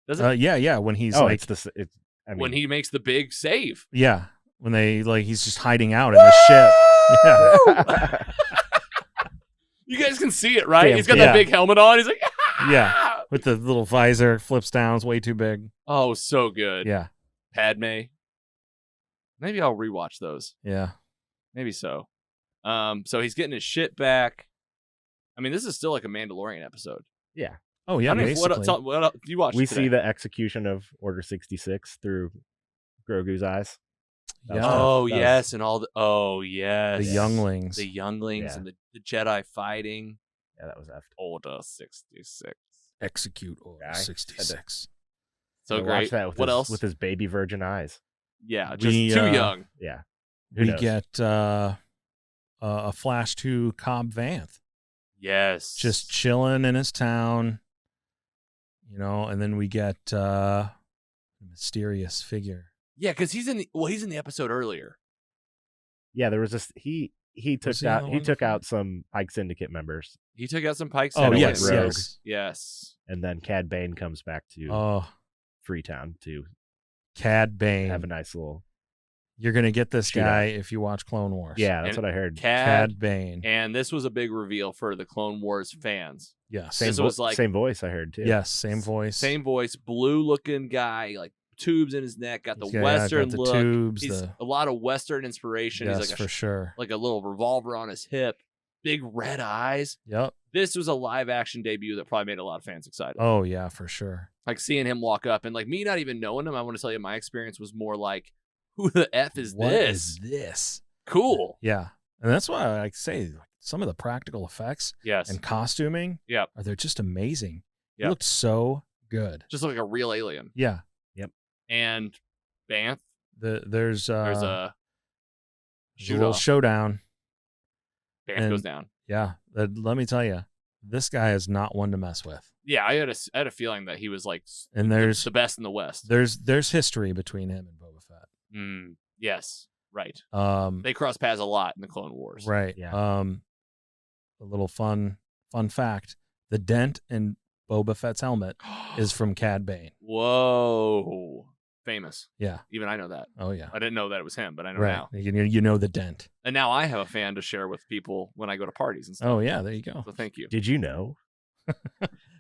Does it? Yeah. When he's when he makes the big save. Yeah, when he's just hiding out in the ship. Yeah. You guys can see it, right? He's got that big helmet on. He's like, yeah, with the little visor flips down. It's way too big. Oh, so good. Yeah. Padme. Maybe I'll rewatch those. Yeah. Maybe so. So he's getting his shit back. I mean, this is still like a Mandalorian episode. Yeah. Oh, yeah, basically. What else you watch? We see the execution of Order 66 through Grogu's eyes. Yeah. Yes, and all the the younglings, and the Jedi fighting. Yeah, that was effed. Order 66. Execute Order 66. So great. What else? With his baby virgin eyes. Yeah, just too young. Yeah. We get a flash to Cobb Vanth. Yes. Just chilling in his town, and then we get a mysterious figure. Yeah, because he's in the episode earlier. Yeah, there was this. He took out some Pike Syndicate members. He took out some Pike Syndicate. Yes. And then Cad Bane comes back to Freetown to Cad Bane have a nice little. You're gonna get this guy if you watch Clone Wars. Yeah, that's what I heard. Cad Bane, and this was a big reveal for the Clone Wars fans. Yes, this was like same voice I heard too. Yes, same voice, blue-looking guy, like tubes in his neck, got the Western look. Tubes, a lot of Western inspiration. Yes, he's like for sure. Like a little revolver on his hip, big red eyes. Yep. This was a live-action debut that probably made a lot of fans excited. Oh yeah, for sure. Like seeing him walk up and like me not even knowing him. I want to tell you, my experience was more like, who the F is what this? Is this? Cool. Yeah. And that's why I like to say some of the practical effects and costuming they're just amazing. It looked so good. Just like a real alien. Yeah. Yep. And Banff. There's a little showdown. Banff goes down. Yeah. Let me tell you, this guy is not one to mess with. Yeah, I had a feeling that he was like there's the best in the West. There's history between him and Boba Fett. Yes, right. They cross paths a lot in the Clone Wars. Right. Yeah. A little fun fact: the dent in Boba Fett's helmet is from Cad Bane. Whoa, famous. Yeah, even I know that. Oh yeah, I didn't know that it was him, but I know now. now. You know the dent, and now I have a fan to share with people when I go to parties and stuff. Oh yeah, there you go. So thank you. Did you know?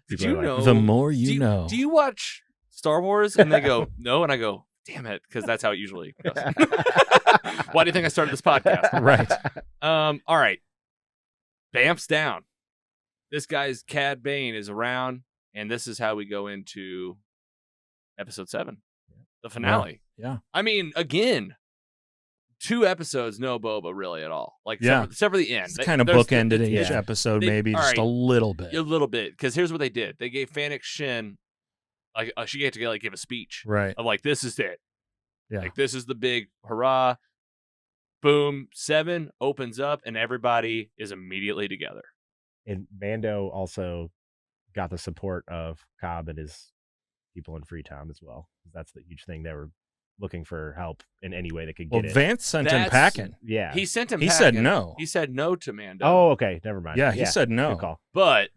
Did you know? The more you know. Do you watch Star Wars? And they go, no. And I go, damn it, because that's how it usually goes. Why do you think I started this podcast? Right. All right. Banff's down. This guy's Cad Bane is around, and this is how we go into episode 7, the finale. Yeah. I mean, again, 2 episodes, no Boba really at all. Like, except for the end. It's kind of bookended each episode, maybe just a little bit. A little bit, because here's what they did. They gave Fennec Shin, like, she had to give a speech. Right. Of like, this is it. Yeah. Like, this is the big hurrah. Boom. 7 opens up, and everybody is immediately together. And Mando also got the support of Cobb and his people in Freetown as well. That's the huge thing. They were looking for help in any way they could get it. Vance sent him packing. Yeah. He sent him packing. He said no. He said no to Mando. Oh, okay. Never mind. Yeah, he said no. Good call. But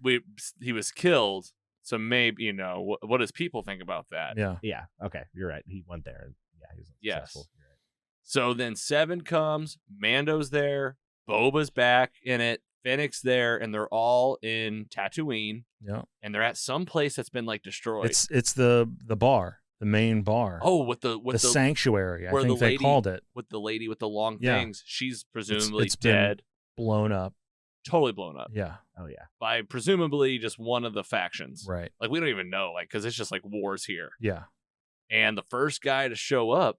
he was killed, so maybe, what does people think about that? Yeah. Yeah. Okay. You're right. He went there. And he was successful. You're right. So then 7 comes, Mando's there, Boba's back in it, Fennec's there, and they're all in Tatooine. Yeah. And they're at some place that's been like destroyed. It's the bar. The main bar. Oh, with the sanctuary, I think they called it. With the lady with the long things. She's presumably it's dead. Blown up. Totally blown up. Yeah. Oh, yeah. By presumably just one of the factions. Right. Like, we don't even know, because it's just like wars here. Yeah. And the first guy to show up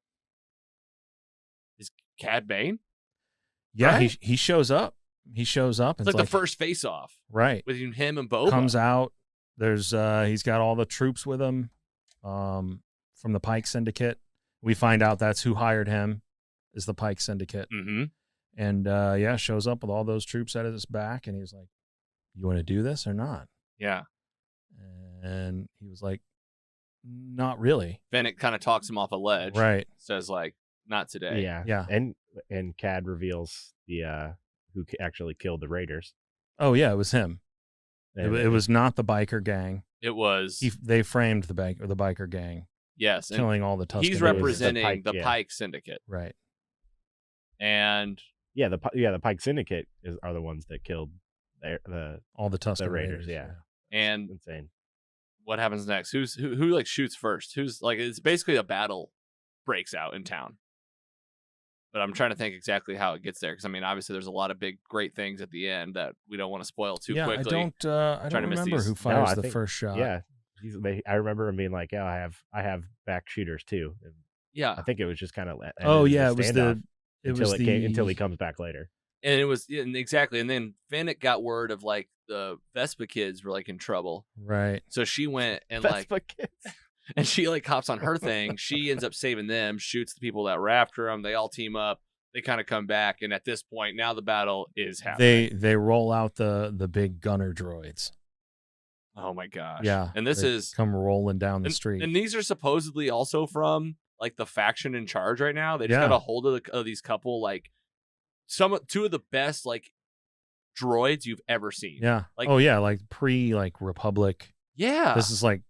is Cad Bane. Yeah, right? he shows up. He shows up. It's like the first face-off. Right. Between him and Boba. Comes out. There's he's got all the troops with him. From the Pike Syndicate. We find out that's who hired him, is the Pike Syndicate. Mm-hmm. And, shows up with all those troops at his back, and he was like, you want to do this or not? Yeah. And he was like, Not really. Fennec kind of talks him off a ledge. Right. Says like, not today. Yeah. And Cad reveals the who actually killed the Raiders. Oh yeah, it was him. It was not the biker gang. It was. They framed the biker gang. Yes. Killing all the Tusken. He's representing the Pike Syndicate. Right. And the Pike Syndicate are the ones that killed all the Tusken Raiders. Yeah. And insane. What happens next? Who like shoots first? Who's like, it's basically a battle breaks out in town. But I'm trying to think exactly how it gets there, because I mean, obviously, there's a lot of big, great things at the end that we don't want to spoil too quickly. I don't remember who fires the first shot. Yeah, I remember him being like, "Yeah, I have back shooters too." And yeah, I think it was just kind of. Until he comes back later. And it was exactly, and then Fennec got word of like the Vespa kids were like in trouble, right? So she went and Vespa kids. And she like hops on her thing. She ends up saving them, shoots the people that were after them. They all team up. They kind of come back, and at this point, now the battle is happening. They roll out the big gunner droids. Oh my gosh! Yeah, and this is come rolling down the street. And these are supposedly also from like the faction in charge right now. They just got a hold of these couple like two of the best like droids you've ever seen. Yeah. Like like Republic. Yeah. This is like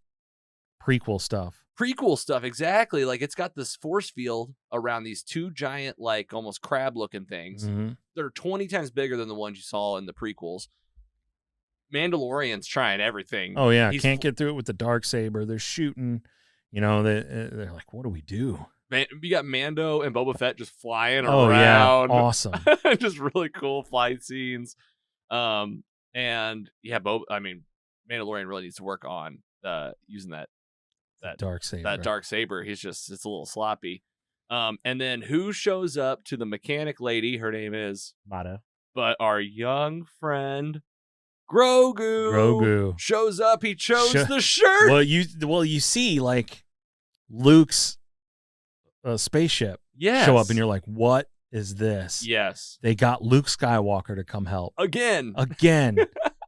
prequel stuff. Prequel stuff, exactly. Like it's got this force field around these two giant, like almost crab looking things. Mm-hmm. They're 20 times bigger than the ones you saw in the prequels. Mandalorian's trying everything. Oh yeah, can't get through it with the darksaber. They're shooting. You know, they're like, what do we do? Man, we got Mando and Boba Fett just flying around. Yeah, awesome. Just really cool fight scenes. And yeah, Mandalorian really needs to work on using that darksaber. That darksaber. It's a little sloppy. And then who shows up to the mechanic lady? Her name is Mata. But our young friend Grogu shows up. He chose the shirt. Well, you see like Luke's spaceship show up, and you're like, what is this? Yes. They got Luke Skywalker to come help. Again.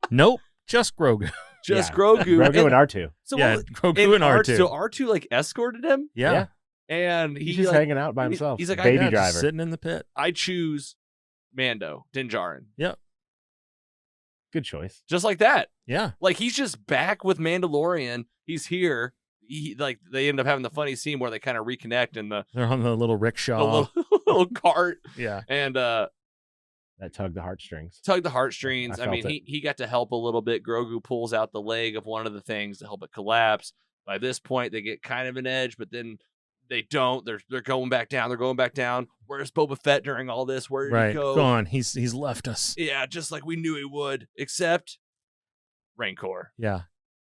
Nope. Just Grogu. Grogu. Grogu and R2. So Grogu and R2. So R2 like escorted him? Yeah. And he's just hanging out by himself. He's like, baby driver. Sitting in the pit. I choose Mando, Din Djarin. Yep. Good choice. Just like that. Yeah. Like he's just back with Mandalorian. He's here. They end up having the funny scene where they kind of reconnect and they're on the little rickshaw. The little cart. Yeah. And that tugged the heartstrings. I mean, he got to help a little bit. Grogu pulls out the leg of one of the things to help it collapse. By this point, they get kind of an edge, but then they don't. They're going back down. Where's Boba Fett during all this? Where did he go? Gone. He's left us. Yeah, just like we knew he would. Except Rancor. Yeah.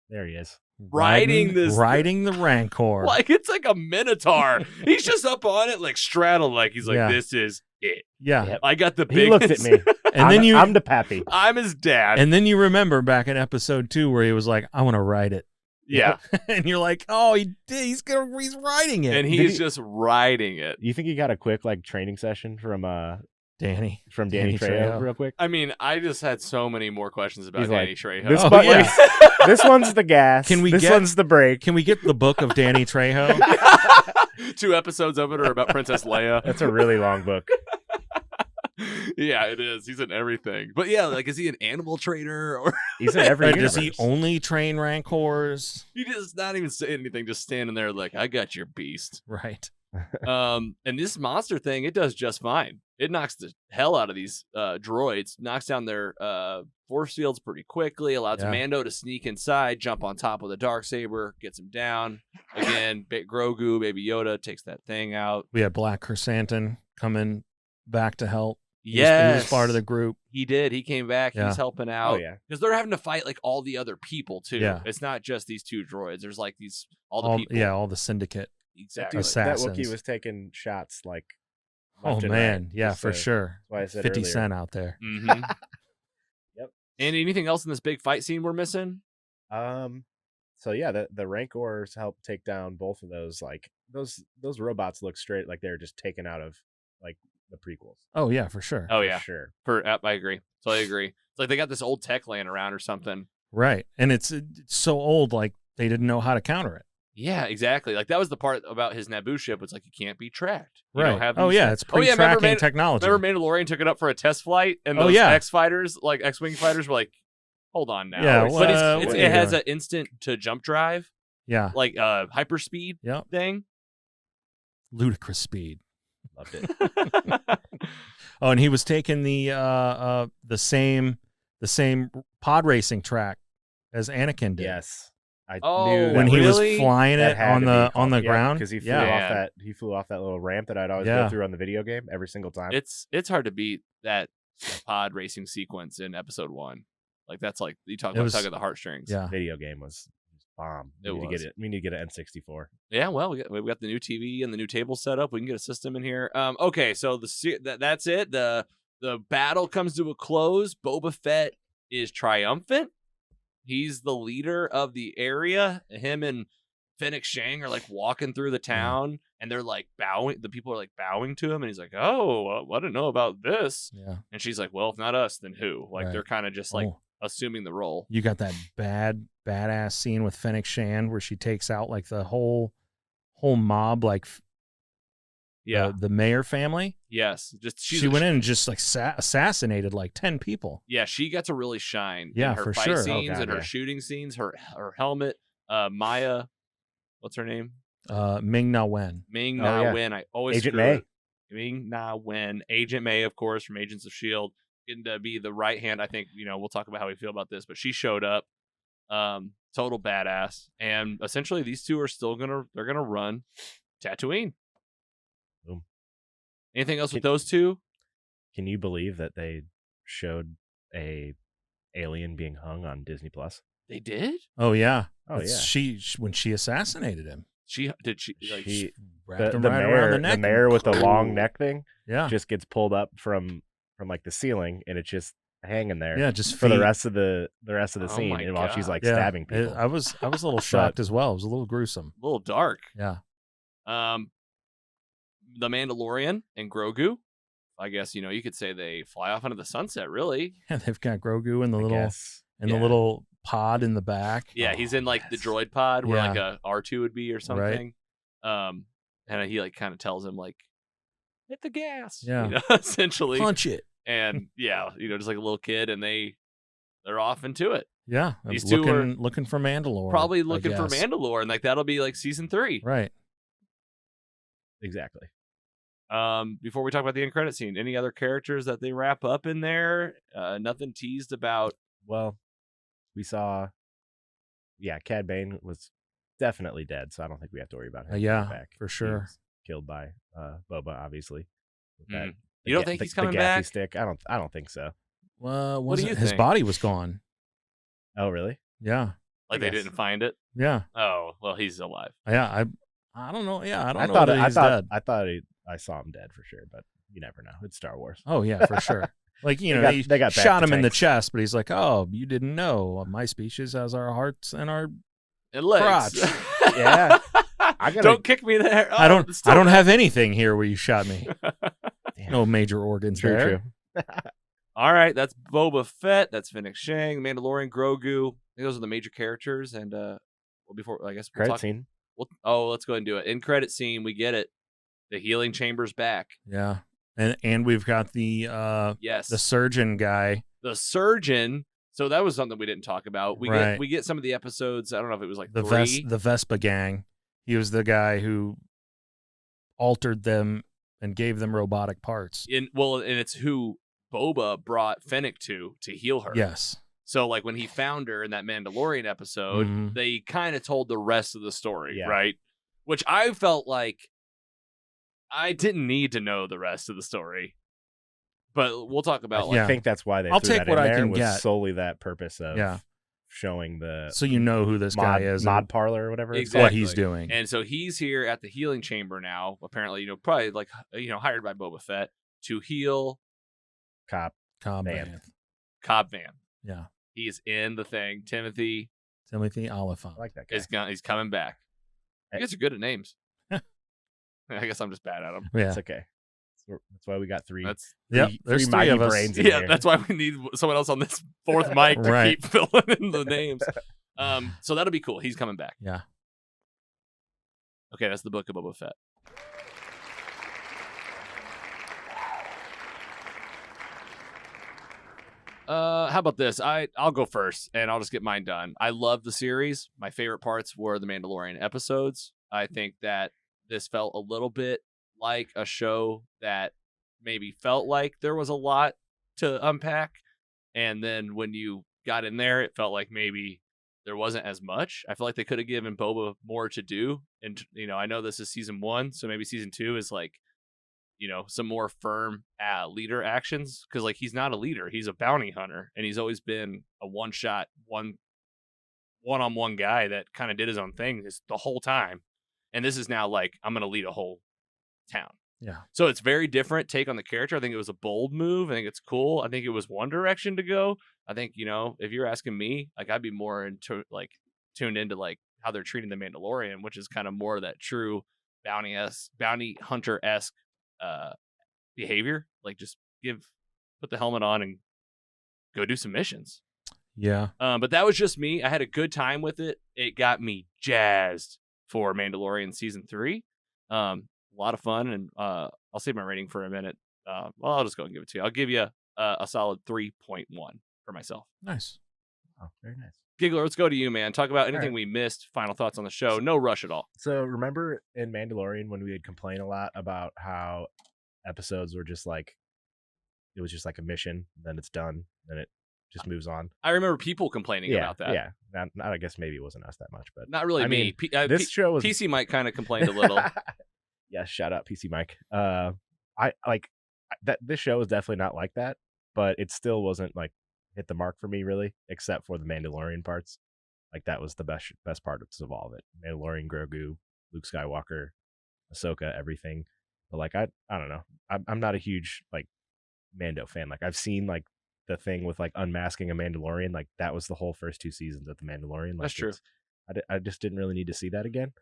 There he is. Riding the Rancor. Like it's like a Minotaur. He's just up on it, like straddled, like he's like, this is it. Yeah. Yep. I got the big. He looked at me. And I'm the pappy. I'm his dad. And then you remember back in episode 2 where he was like, I want to ride it. Yeah. And you're like, oh, he did. He's riding it. And he's just riding it. You think he got a quick like training session from Danny Trejo real quick? I mean, I just had so many more questions about Danny Trejo. This one's the gas. This one's the brake. Can we get the book of Danny Trejo? 2 episodes of it are about Princess Leia. That's a really long book. Yeah, it is. He's in everything. But yeah, like, is he an animal trainer or he's in every universe. Does he only train Rancors? He does not even say anything, just standing there like, I got your beast. Right. And this monster thing, it does just fine. It knocks the hell out of these droids, knocks down their force fields pretty quickly, allows Mando to sneak inside, jump on top of the darksaber, gets him down. Again, Grogu, Baby Yoda takes that thing out. We had Black Chrysanthemum coming back to help. He was part of the group. He did. He came back. Yeah. He's helping out. Oh, yeah. Because they're having to fight like all the other people too. Yeah. It's not just these 2 droids. There's like all the people. Yeah, all the syndicate. Exactly. Assassins. That Wookiee was taking shots like. Oh man, yeah, for sure. That's why I said 50 earlier. Cent out there. Mm-hmm. Yep. And anything else in this big fight scene we're missing? So yeah, the Rancors help take down both of those. Like those robots look straight like they're just taken out of like the prequels. Oh yeah, for sure. Oh yeah, for sure. I agree. Totally agree. It's like they got this old tech laying around or something. Right, and it's so old, like they didn't know how to counter it. Yeah, exactly. Like that was the part about his Naboo ship. It's like you can't be tracked. You Right. don't have Oh these- yeah, it's pre-tracking technology. Remember Mandalorian took it up for a test flight, and those X-fighters, like X-wing fighters, were like, "Hold on now." Yeah, but it has doing? an instant to jump drive. Yeah, like hyperspeed thing. Ludicrous speed. Loved it. Oh, and he was taking the same pod racing track as Anakin did. Yes. I knew that when he was really- flying it that had on to the be ground because he flew off that little ramp that I'd always go through on the video game every single time. It's hard to beat that pod racing sequence in episode 1. Like that's like you talk about tug of the heartstrings. Yeah, video game was bomb. We need to get an N64. Yeah, well, we got the new TV and the new table set up. We can get a system in here. Okay, so that's it. The battle comes to a close. Boba Fett is triumphant. He's the leader of the area. Him and Fennec Shang are like walking through the town, and they're like bowing. The people are like bowing to him, and he's like, "Oh, I didn't know about this." Yeah, and she's like, "Well, if not us, then who?" Like they're kind of just like assuming the role. You got that badass scene with Fennec Shand where she takes out like the whole mob, like the Mayer family. Yes, she went in and just like assassinated like 10 people. Yeah, she got to really shine. Yeah, in her for fight sure. scenes and her shooting scenes. Her helmet. Maya, what's her name? Ming Na Wen. Ming Na Wen. I always Agent May. Ming Na Wen. Agent May, of course, from Agents of S.H.I.E.L.D. Getting to be the right hand. I think we'll talk about how we feel about this, but she showed up. Total badass, and essentially these two are still gonna run Tatooine. Boom. Anything else with those two? Can you believe that they showed a alien being hung on Disney Plus? They did? Oh yeah. She when she assassinated him. She wrapped him right around the neck. The mayor with the long neck thing. Yeah. Just gets pulled up from like the ceiling, and it's just hanging there. Yeah, just for the rest of the scene, and while she's like stabbing people. I was a little shocked as well. It was a little gruesome, a little dark. Yeah. The Mandalorian and Grogu. I guess you could say they fly off into the sunset. Really. Yeah, they've got Grogu in the the little pod in the back. Yeah, he's in like the droid pod where like a R2 would be or something. Right. And he like kind of tells him like, hit the gas. Yeah. Essentially punch it. And just like a little kid, and they're off into it. Yeah, these two are looking for Mandalore. Probably looking for Mandalore, and like that'll be like season 3. Right. Exactly. Before we talk about the end credit scene, any other characters that they wrap up in there? Nothing teased about. Well, we saw. Yeah, Cad Bane was definitely dead, so I don't think we have to worry about him. Back. For sure. Killed by Boba, obviously. You don't think he's coming back? Stick. I don't think so. Well, what do you think? His body was gone. Oh, really? Yeah. Like they didn't find it? Yeah. Oh, well, he's alive. Yeah, I don't know. Yeah, I don't know that he's dead. I thought I saw him dead for sure, but you never know. It's Star Wars. Oh yeah, for sure. Like they got shot him in the chest, but he's like, "Oh, you didn't know. My species has our hearts and our legs." Crotch. Yeah. Don't kick me there. Oh, I don't have anything here where you shot me. Damn. No major organs there. True. All right, that's Boba Fett. That's Fennec Shang, Mandalorian, Grogu. I think those are the major characters. And before I guess credit scene. Let's go ahead and do it. In credit scene, we get it. The healing chamber's back. Yeah, and we've got the the surgeon guy. The surgeon. So that was something we didn't talk about. We get some of the episodes. I don't know if it was like the 3. The Vespa gang. He was the guy who altered them and gave them robotic parts. And it's who Boba brought Fennec to heal her. Yes. So like when he found her in that Mandalorian episode, they kind of told the rest of the story, right? Which I felt like I didn't need to know the rest of the story. But we'll talk about. I think that's why they. I'll threw take that what in I there can was get. Solely that purpose of showing so you know who this guy is, mod parlor or whatever. Exactly. What he's doing, and so he's here at the healing chamber now. Apparently, probably like hired by Boba Fett to heal Cobb Van. Cobb Van. Yeah, he's in the thing. Timothy Oliphant. I like that guy. He's coming back. You guys are good at names. I guess I'm just bad at them. Yeah, it's okay. That's why we got 3. There's 3 of us. Brains in here. That's why we need someone else on this 4th mic to keep filling in the names. So that'll be cool. He's coming back. Yeah. Okay, that's the Book of Boba Fett. How about this? I'll go first, and I'll just get mine done. I love the series. My favorite parts were the Mandalorian episodes. I think that this felt a little bit like a show that maybe felt like there was a lot to unpack, and then when you got in there, it felt like maybe there wasn't as much. I feel like they could have given Boba more to do, and I know this is season 1, so maybe season 2 is like, some more firm leader actions, because like he's not a leader, he's a bounty hunter, and he's always been a one-shot, one-on-one guy that kind of did his own thing the whole time. And this is now like, I'm gonna lead a whole town. Yeah. So it's very different take on the character. I think it was a bold move. I think it's cool. I think it was one direction to go. I think, if you're asking me, like, I'd be more tuned into like how they're treating the Mandalorian, which is kind of more of that true bounty hunter-esque behavior. Like, just put the helmet on and go do some missions. Yeah. But that was just me. I had a good time with it. It got me jazzed for Mandalorian season 3. A lot of fun, and I'll save my rating for a minute. I'll just go and give it to you. I'll give you a solid 3.1 for myself. Nice. Oh, very nice. Giggler, let's go to you, man. Talk about anything we missed. Final thoughts on the show. No rush at all. So remember in Mandalorian when we would complain a lot about how episodes were just like, it was just like a mission, then it's done, then it just moves on. I remember people complaining about that. Yeah. I guess maybe it wasn't us that much, but not really me. This show was PC Mike kind of complained a little. Yeah, shout out PC Mike. I like that. This show is definitely not like that, but it still wasn't like hit the mark for me really, except for the Mandalorian parts. Like that was the best part of all of it. Mandalorian, Grogu, Luke Skywalker, Ahsoka, everything. But like I don't know. I'm not a huge like Mando fan. Like I've seen like the thing with like unmasking a Mandalorian. Like that was the whole first 2 seasons of the Mandalorian. Like, that's true. I just didn't really need to see that again.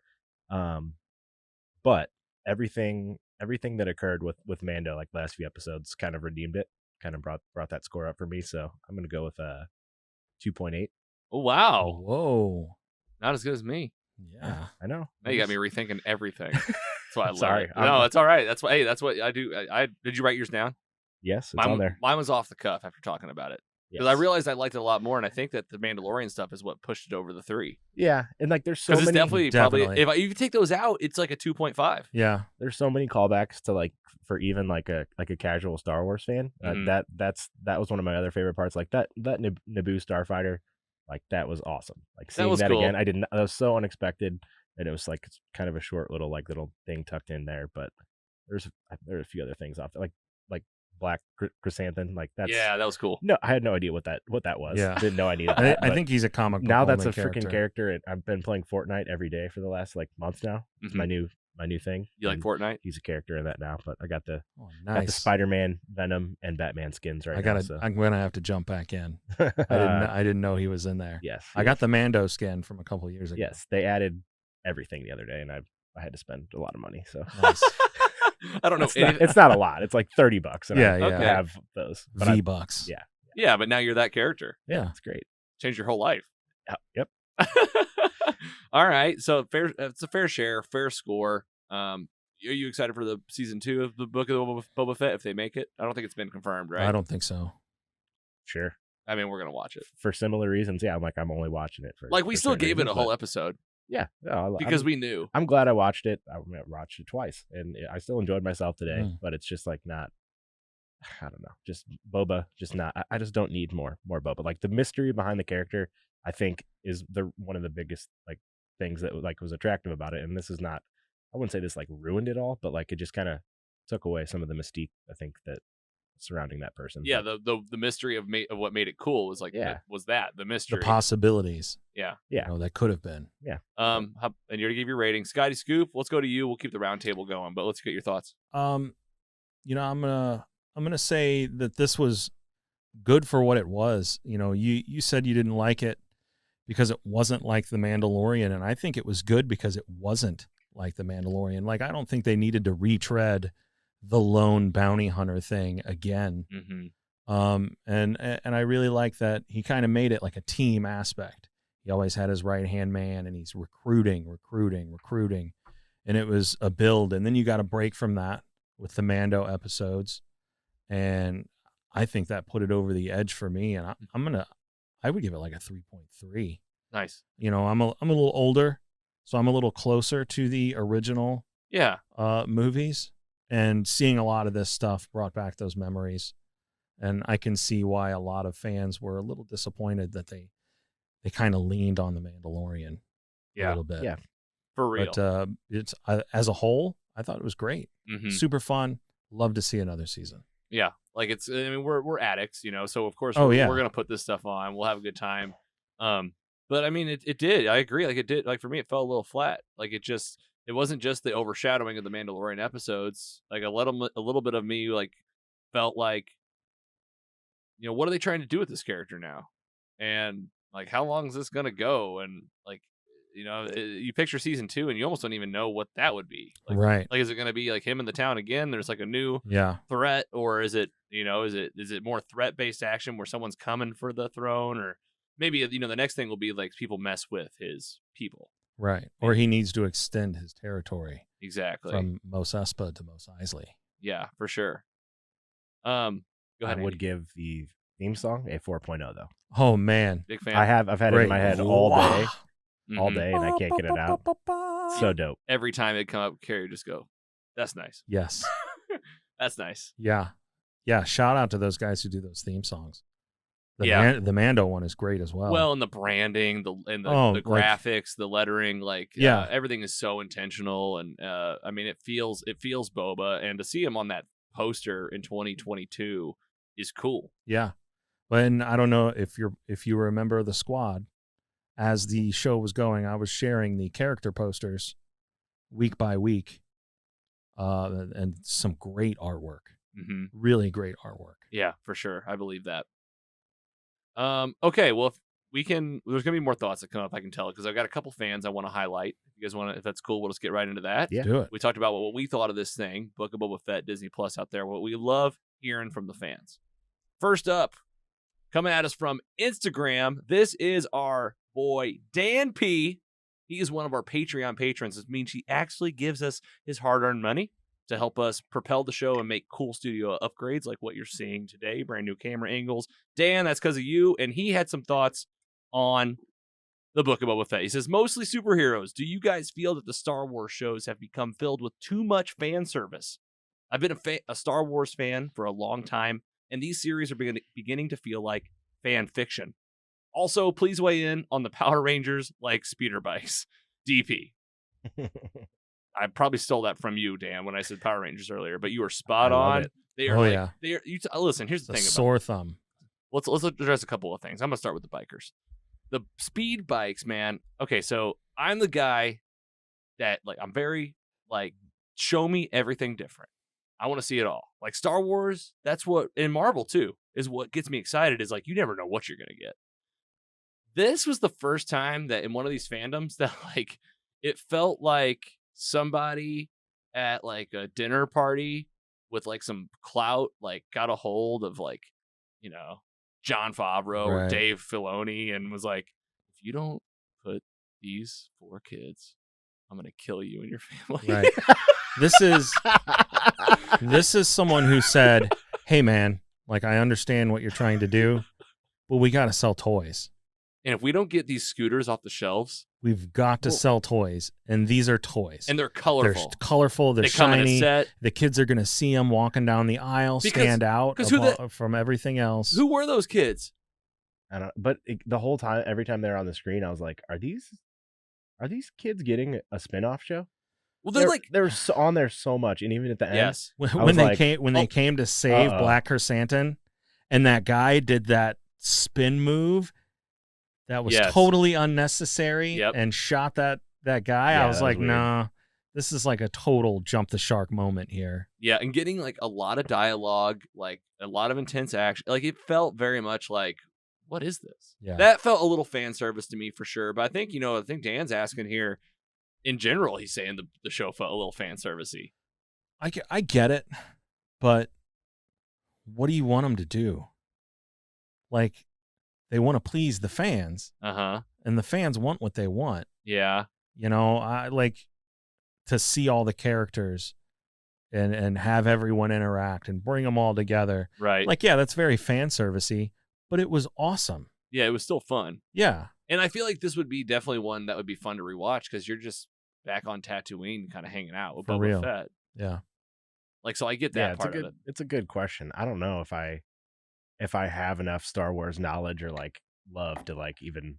But everything that occurred with Mando, like last few episodes, kind of redeemed it. Kind of brought that score up for me. So I'm gonna go with 2.8. Oh wow! Whoa! Not as good as me. Yeah, I know. Now you got me rethinking everything. That's why I love Sorry. it. No, it's all right. That's what I do. I did you write yours down? Yes, it's on there. Mine was off the cuff after talking about it. Because I realized I liked it a lot more, and I think that the Mandalorian stuff is what pushed it over the 3. Yeah, and like there's so many. It's definitely probably if you take those out, it's like a 2.5. Yeah, there's so many callbacks to like for even like a casual Star Wars fan. That was one of my other favorite parts. Like that Naboo starfighter, like that was awesome. Like seeing that cool. again, that was so unexpected, and it was like kind of a short little thing tucked in there. But there are a few other things off there, like Black Chrysanthemum, like that's that was cool. No, I had no idea what that was. Yeah, didn't know I needed that. I think he's a comic book now. That's a freaking character. And I've been playing Fortnite every day for the last like month now. It's my new thing. You like Fortnite? He's a character in that now. But I got the nice Spider-Man, Venom, and Batman skins right now. I'm gonna have to jump back in. I didn't know he was in there. Yes, I got the Mando skin from a couple years ago. Yes, they added everything the other day, and I had to spend a lot of money. So. Nice. I don't know. It's not a lot. It's like $30, and I have those V-Bucks. Yeah, but now you're that character. Yeah, it's great. Changed your whole life. Yep. All right, so it's a fair share, fair score. Are you excited for the season 2 of the Book of Boba Fett if they make it? I don't think it's been confirmed, right? I don't think so. Sure. I mean, we're gonna watch it for similar reasons. Yeah, I'm only watching it for we still gave it a whole episode. Yeah, because we knew. I'm glad I watched it. I watched it twice, and I still enjoyed myself today. But it's just like not. I don't know. Just Boba. Just not. I just don't need more Boba. Like the mystery behind the character, I think, is one of the biggest like things that like was attractive about it. And this is not. I wouldn't say this like ruined it all, but like it just kind of took away some of the mystique. I think that surrounding that person. Yeah, the mystery of what made it cool was like was the mystery, the possibilities. Yeah, that could have been. Yeah. And you already gave your rating, Scotty Scoop. Let's go to you. We'll keep the round table going, but let's get your thoughts. I'm gonna say that this was good for what it was. You said you didn't like it because it wasn't like The Mandalorian, and I think it was good because it wasn't like The Mandalorian. Like I don't think they needed to retread the lone bounty hunter thing again. And I really like that he kind of made it like a team aspect. He always had his right hand man, and he's recruiting, and it was a build, and then you got a break from that with the Mando episodes, and I think that put it over the edge for me, and I would give it like a 3.3. Nice. You know, I'm a little older, so I'm a little closer to the original movies, and seeing a lot of this stuff brought back those memories, and I can see why a lot of fans were a little disappointed that they kind of leaned on the Mandalorian a little bit. Yeah, for real. But it's as a whole, I thought it was great. Mm-hmm. Super fun. Love to see another season. Yeah, like I mean, we're addicts, so of course we're gonna put this stuff on. We'll have a good time. But I mean, it did. I agree. Like it did. Like for me, it fell a little flat. Like it wasn't just the overshadowing of the Mandalorian episodes. Like a little bit of me like felt like, what are they trying to do with this character now? And like, how long is this gonna go? And like, you picture season 2 and you almost don't even know what that would be. Like, right. Like, is it going to be like him in the town again? There's like a new threat, or is it, is it more threat based action where someone's coming for the throne, or maybe, the next thing will be like people mess with his people. Right. Or he needs to extend his territory. Exactly. From Mos Espa to Mos Eisley. Yeah, for sure. Go ahead. I would Andy. give the theme song a 4.0 though. Oh man. Big fan. I've had it in my head all day. Mm-hmm. All day, and I can't get it out. So dope. Every time it come up, Carrie just go, that's nice. Yes. That's nice. Yeah. Yeah. Shout out to those guys who do those theme songs. The Mando one is great as well. Well, and the branding, the graphics, the lettering, everything is so intentional, and I mean, it feels Boba, and to see him on that poster in 2022 is cool. Yeah, and I don't know if you remember the squad. As the show was going, I was sharing the character posters week by week, and some great artwork. Mm-hmm. Really great artwork. Yeah, for sure. I believe that. Okay, well, if we can, there's gonna be more thoughts that come up. I can tell because I've got a couple fans I want to highlight. If you guys want to, if that's cool, we'll just get right into that. Yeah, do it. We talked about what we thought of this thing, Book of Boba Fett, Disney Plus out there. What we love hearing from the fans. First up, coming at us from Instagram, this is our boy Dan P. He is one of our Patreon patrons. This means he actually gives us his hard-earned money to help us propel the show and make cool studio upgrades like what you're seeing today, brand new camera angles. Dan, that's because of you, and he had some thoughts on the Book of Boba Fett. He says, mostly superheroes. Do you guys feel that the Star Wars shows have become filled with too much fan service? I've been a Star Wars fan for a long time, and these series are beginning to feel like fan fiction. Also, please weigh in on the Power Rangers like speeder bikes. DP. I probably stole that from you, Dan, when I said Power Rangers earlier, but you are spot on. They are listen, here's the thing. Sore thumb. Let's address a couple of things. I'm going to start with the bikers. The speed bikes, man. Okay, so I'm the guy that, like, I'm very, like, show me everything different. I want to see it all. Like Star Wars, that's what, and Marvel too, is what gets me excited, is like, you never know what you're going to get. This was the first time that in one of these fandoms that, like, it felt like somebody at, like, a dinner party with, like, some clout, like, got a hold of, like, Jon Favreau or Dave Filoni and was like, if you don't put these 4 kids, I'm going to kill you and your family. Right. This is someone who said, hey, man, like, I understand what you're trying to do, but we got to sell toys. And if we don't get these scooters off the shelves, we've got to sell toys, and these are toys. And they're colorful. They're colorful. They're come shiny. in a set. The kids are going to see them walking down the aisle, stand out from everything else. Who were those kids? I don't. But the whole time, every time they're on the screen, I was like, "Are these kids getting a spin-off show?" Well, they're on there so much, and even at the end, yes, when they came to save Black Chrysanthemum, and that guy did that spin move. That was totally unnecessary and shot that guy. Yeah, I was like, nah, this is like a total jump the shark moment here. Yeah, and getting like a lot of dialogue, like a lot of intense action. Like it felt very much like, what is this? Yeah. That felt a little fan service to me for sure. But I think, Dan's asking here, in general, he's saying the show felt a little fan servicey. I get it, but what do you want them to do? Like, they want to please the fans. Uh-huh. And the fans want what they want. Yeah. I like, to see all the characters and have everyone interact and bring them all together. Right. Like, yeah, that's very fan servicey, but it was awesome. Yeah, it was still fun. Yeah. And I feel like this would be definitely one that would be fun to rewatch because you're just back on Tatooine kind of hanging out with For Boba real. Fett. Yeah. Like, so I get that part of it. It's a good question. I don't know if I have enough Star Wars knowledge or like love to like even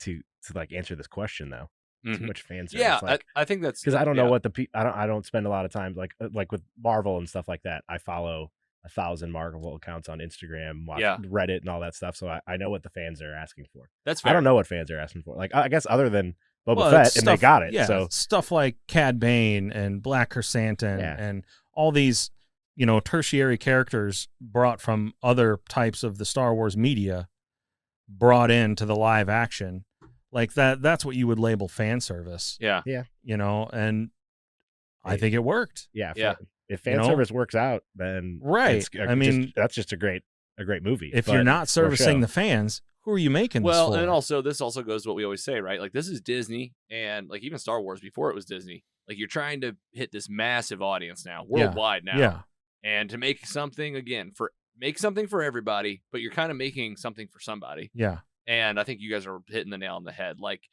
to like answer this question though. Too much fan service. Yeah, like, I think that's because I don't know what I don't spend a lot of time like with Marvel and stuff like that. I follow 1,000 Marvel accounts on Instagram, watch Reddit and all that stuff, so I know what the fans are asking for. That's fair. I don't know what fans are asking for. Like I guess other than Boba Fett, and they got it. Yeah, so stuff like Cad Bane and Black Chrysanthemum and all these, tertiary characters brought from other types of the Star Wars media brought into the live action. Like that's what you would label fan service. Yeah. Yeah. And I think it worked. Yeah. If fan service works out, then right. that's just a great movie. If you're not servicing the fans, who are you making this for? And also this also goes to what we always say, right? Like this is Disney, and like even Star Wars before it was Disney. Like you're trying to hit this massive audience now, worldwide now. Yeah. And to make something for everybody, but you're kind of making something for somebody. Yeah. And I think you guys are hitting the nail on the head. Like,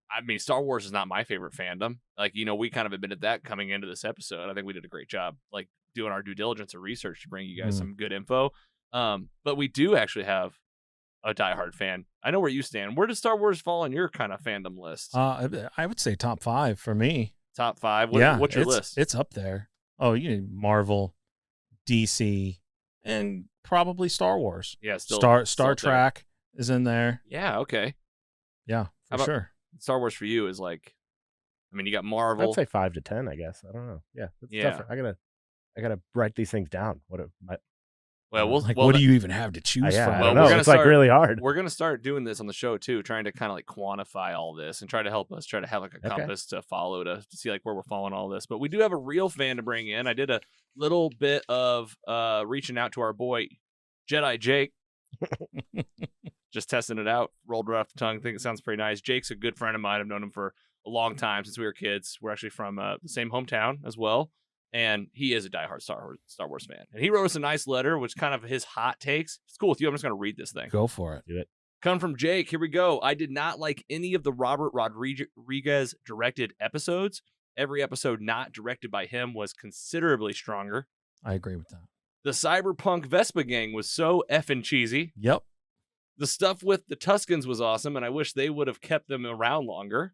I mean, Star Wars is not my favorite fandom. Like, we kind of admitted that coming into this episode. I think we did a great job, like, doing our due diligence or research to bring you guys some good info. But we do actually have a diehard fan. I know where you stand. Where does Star Wars fall on your kind of fandom list? I would say top 5 for me. Top 5? What's your list? It's up there. Oh, Marvel, DC, and probably Star Wars. Yeah, Star Trek is in there. Yeah, okay. Yeah, for sure. Star Wars for you is like, I mean, you got Marvel. I'd say 5 to 10, I guess. I don't know. Yeah, it's tougher. I gotta write these things down. What do you even have to choose from? I don't know. It's like really hard. We're gonna start doing this on the show too, trying to kind of like quantify all this and try to help us try to have like a compass to follow to see like where we're following all this. But we do have a real fan to bring in. I did a little bit of reaching out to our boy Jedi Jake. Just testing it out, rolled right off the tongue. Think it sounds pretty nice. Jake's a good friend of mine. I've known him for a long time since we were kids. We're actually from the same hometown as well, and he is a diehard Star Wars fan. And he wrote us a nice letter, which kind of his hot takes. It's cool with you. I'm just going to read this thing. Go for it. Do it. Come from Jake. Here we go. I did not like any of the Robert Rodriguez directed episodes. Every episode not directed by him was considerably stronger. I agree with that. The cyberpunk Vespa gang was so effing cheesy. Yep. The stuff with the Tuskens was awesome, and I wish they would have kept them around longer.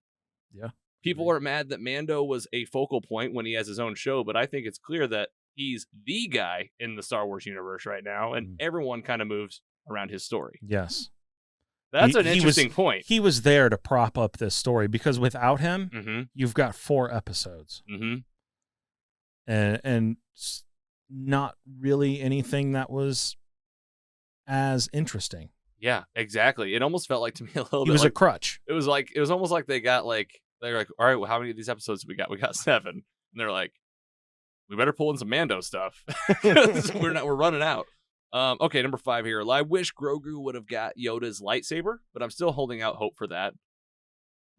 Yeah. People are mad that Mando was a focal point when he has his own show, but I think it's clear that he's the guy in the Star Wars universe right now, and everyone kind of moves around his story. Yes. That's an interesting point. He was there to prop up this story, because without him, you've got 4 episodes. And not really anything that was as interesting. Yeah, exactly. It almost felt like to me a little bit. He was like, a crutch. It was almost like they're like, all right, well, how many of these episodes do we got? We got 7. And they're like, we better pull in some Mando stuff. we're running out. Okay, number 5 here. I wish Grogu would have got Yoda's lightsaber, but I'm still holding out hope for that.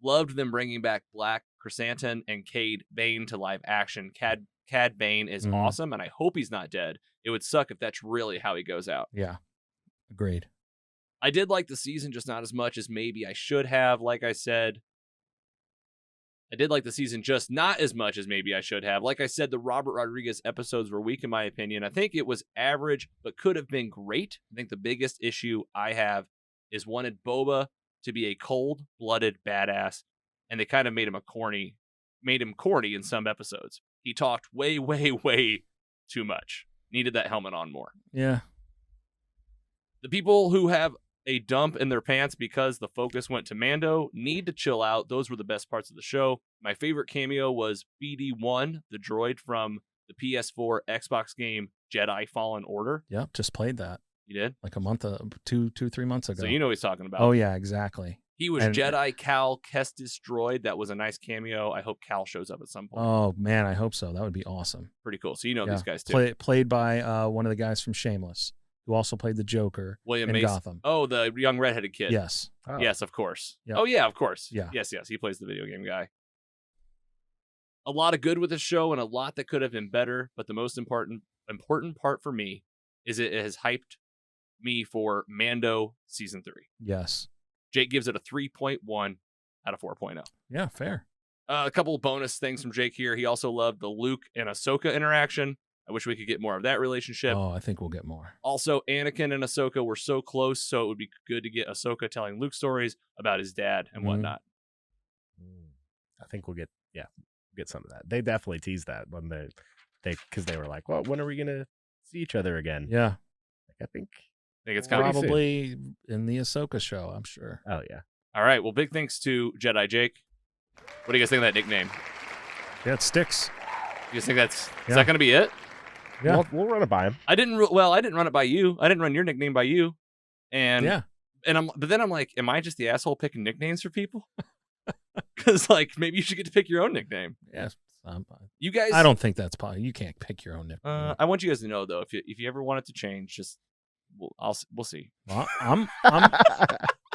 Loved them bringing back Black Chrysanthemum and Cad Bane to live action. Cad Bane is awesome, and I hope he's not dead. It would suck if that's really how he goes out. Yeah, agreed. I did like the season, just not as much as maybe I should have. Like I said, I did like the season, just not as much as maybe I should have. Like I said, the Robert Rodriguez episodes were weak in my opinion. I think it was average, but could have been great. I think the biggest issue I have is wanted Boba to be a cold-blooded badass, and they kind of made him corny in some episodes. He talked way, way, way too much. Needed that helmet on more. Yeah. The people who have a dump in their pants because the focus went to Mando need to chill out. Those were the best parts of the show. My favorite cameo was BD-1, the droid from the PS4 Xbox game Jedi Fallen Order. Yep, just played that. You did? Like a month, 3 months ago. So you know what he's talking about. Oh, yeah, exactly. He was Jedi Cal Kestis droid. That was a nice cameo. I hope Cal shows up at some point. Oh, man, I hope so. That would be awesome. Pretty cool. So you know these guys, too. Played by one of the guys from Shameless, who also played the Joker in Gotham. Oh, the young redheaded kid. Yes. Oh. Yes, of course. Yep. Oh, yeah, of course. Yeah. Yes. He plays the video game guy. a lot of good with the show and a lot that could have been better. But the most important part for me is it has hyped me for Mando season 3. Yes. Jake gives it a 3.1 out of 4.0. Yeah, fair. A couple of bonus things from Jake here. He also loved the Luke and Ahsoka interaction. I wish we could get more of that relationship. Oh, I think we'll get more. Also, Anakin and Ahsoka were so close, so it would be good to get Ahsoka telling Luke stories about his dad and whatnot. I think we'll get some of that. They definitely teased that when because they were like, well, when are we going to see each other again? Yeah. I think It's kind of probably in the Ahsoka show, I'm sure. Oh, yeah. All right. Well, big thanks to Jedi Jake. What do you guys think of that nickname? Yeah, it sticks. You guys think is that going to be it? Yeah. We'll run it by him. I didn't run it by you. I didn't run your nickname by you. And but then I'm like, am I just the asshole picking nicknames for people? Because like maybe you should get to pick your own nickname. Yes. You guys, I don't think that's possible. You can't pick your own nickname. I want you guys to know though, if you ever want it to change, just we'll see. Well,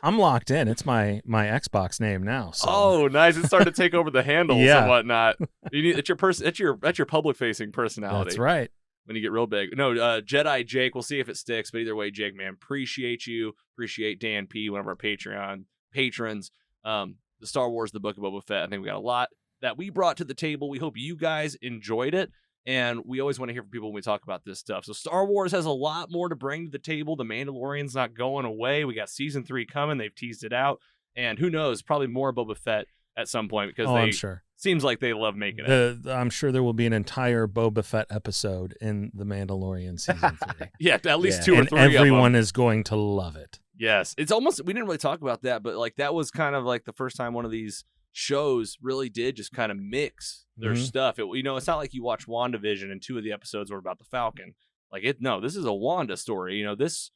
I'm locked in. It's my Xbox name now. So. Oh, nice! It started to take over the handles Yeah. and whatnot. You need it's your public facing personality. That's right. When you get real big. No, Jedi Jake. We'll see if it sticks. But either way, Jake, man, appreciate you. Appreciate Dan P, one of our Patreon patrons. The Star Wars, the Book of Boba Fett. I think we got a lot that we brought to the table. We hope you guys enjoyed it. And we always want to hear from people when we talk about this stuff. So Star Wars has a lot more to bring to the table. The Mandalorian's not going away. We got season 3 coming. They've teased it out. And who knows, probably more Boba Fett at some point because I'm sure. Seems like they love making it. I'm sure there will be an entire Boba Fett episode in The Mandalorian season 3. Yeah, at least 2 or 3 everyone is going to love it. Yes. It's almost, we didn't really talk about that, but like that was kind of like the first time one of these shows really did just kind of mix their stuff. It's not like you watch WandaVision and 2 of the episodes were about the Falcon. This is a Wanda story. This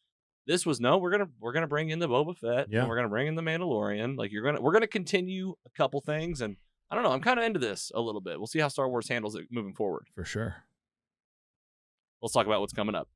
was we're gonna bring in the Boba Fett. Yeah. And we're gonna bring in the Mandalorian. We're gonna continue a couple things, and I don't know. I'm kind of into this a little bit. We'll see how Star Wars handles it moving forward. For sure. Let's talk about what's coming up.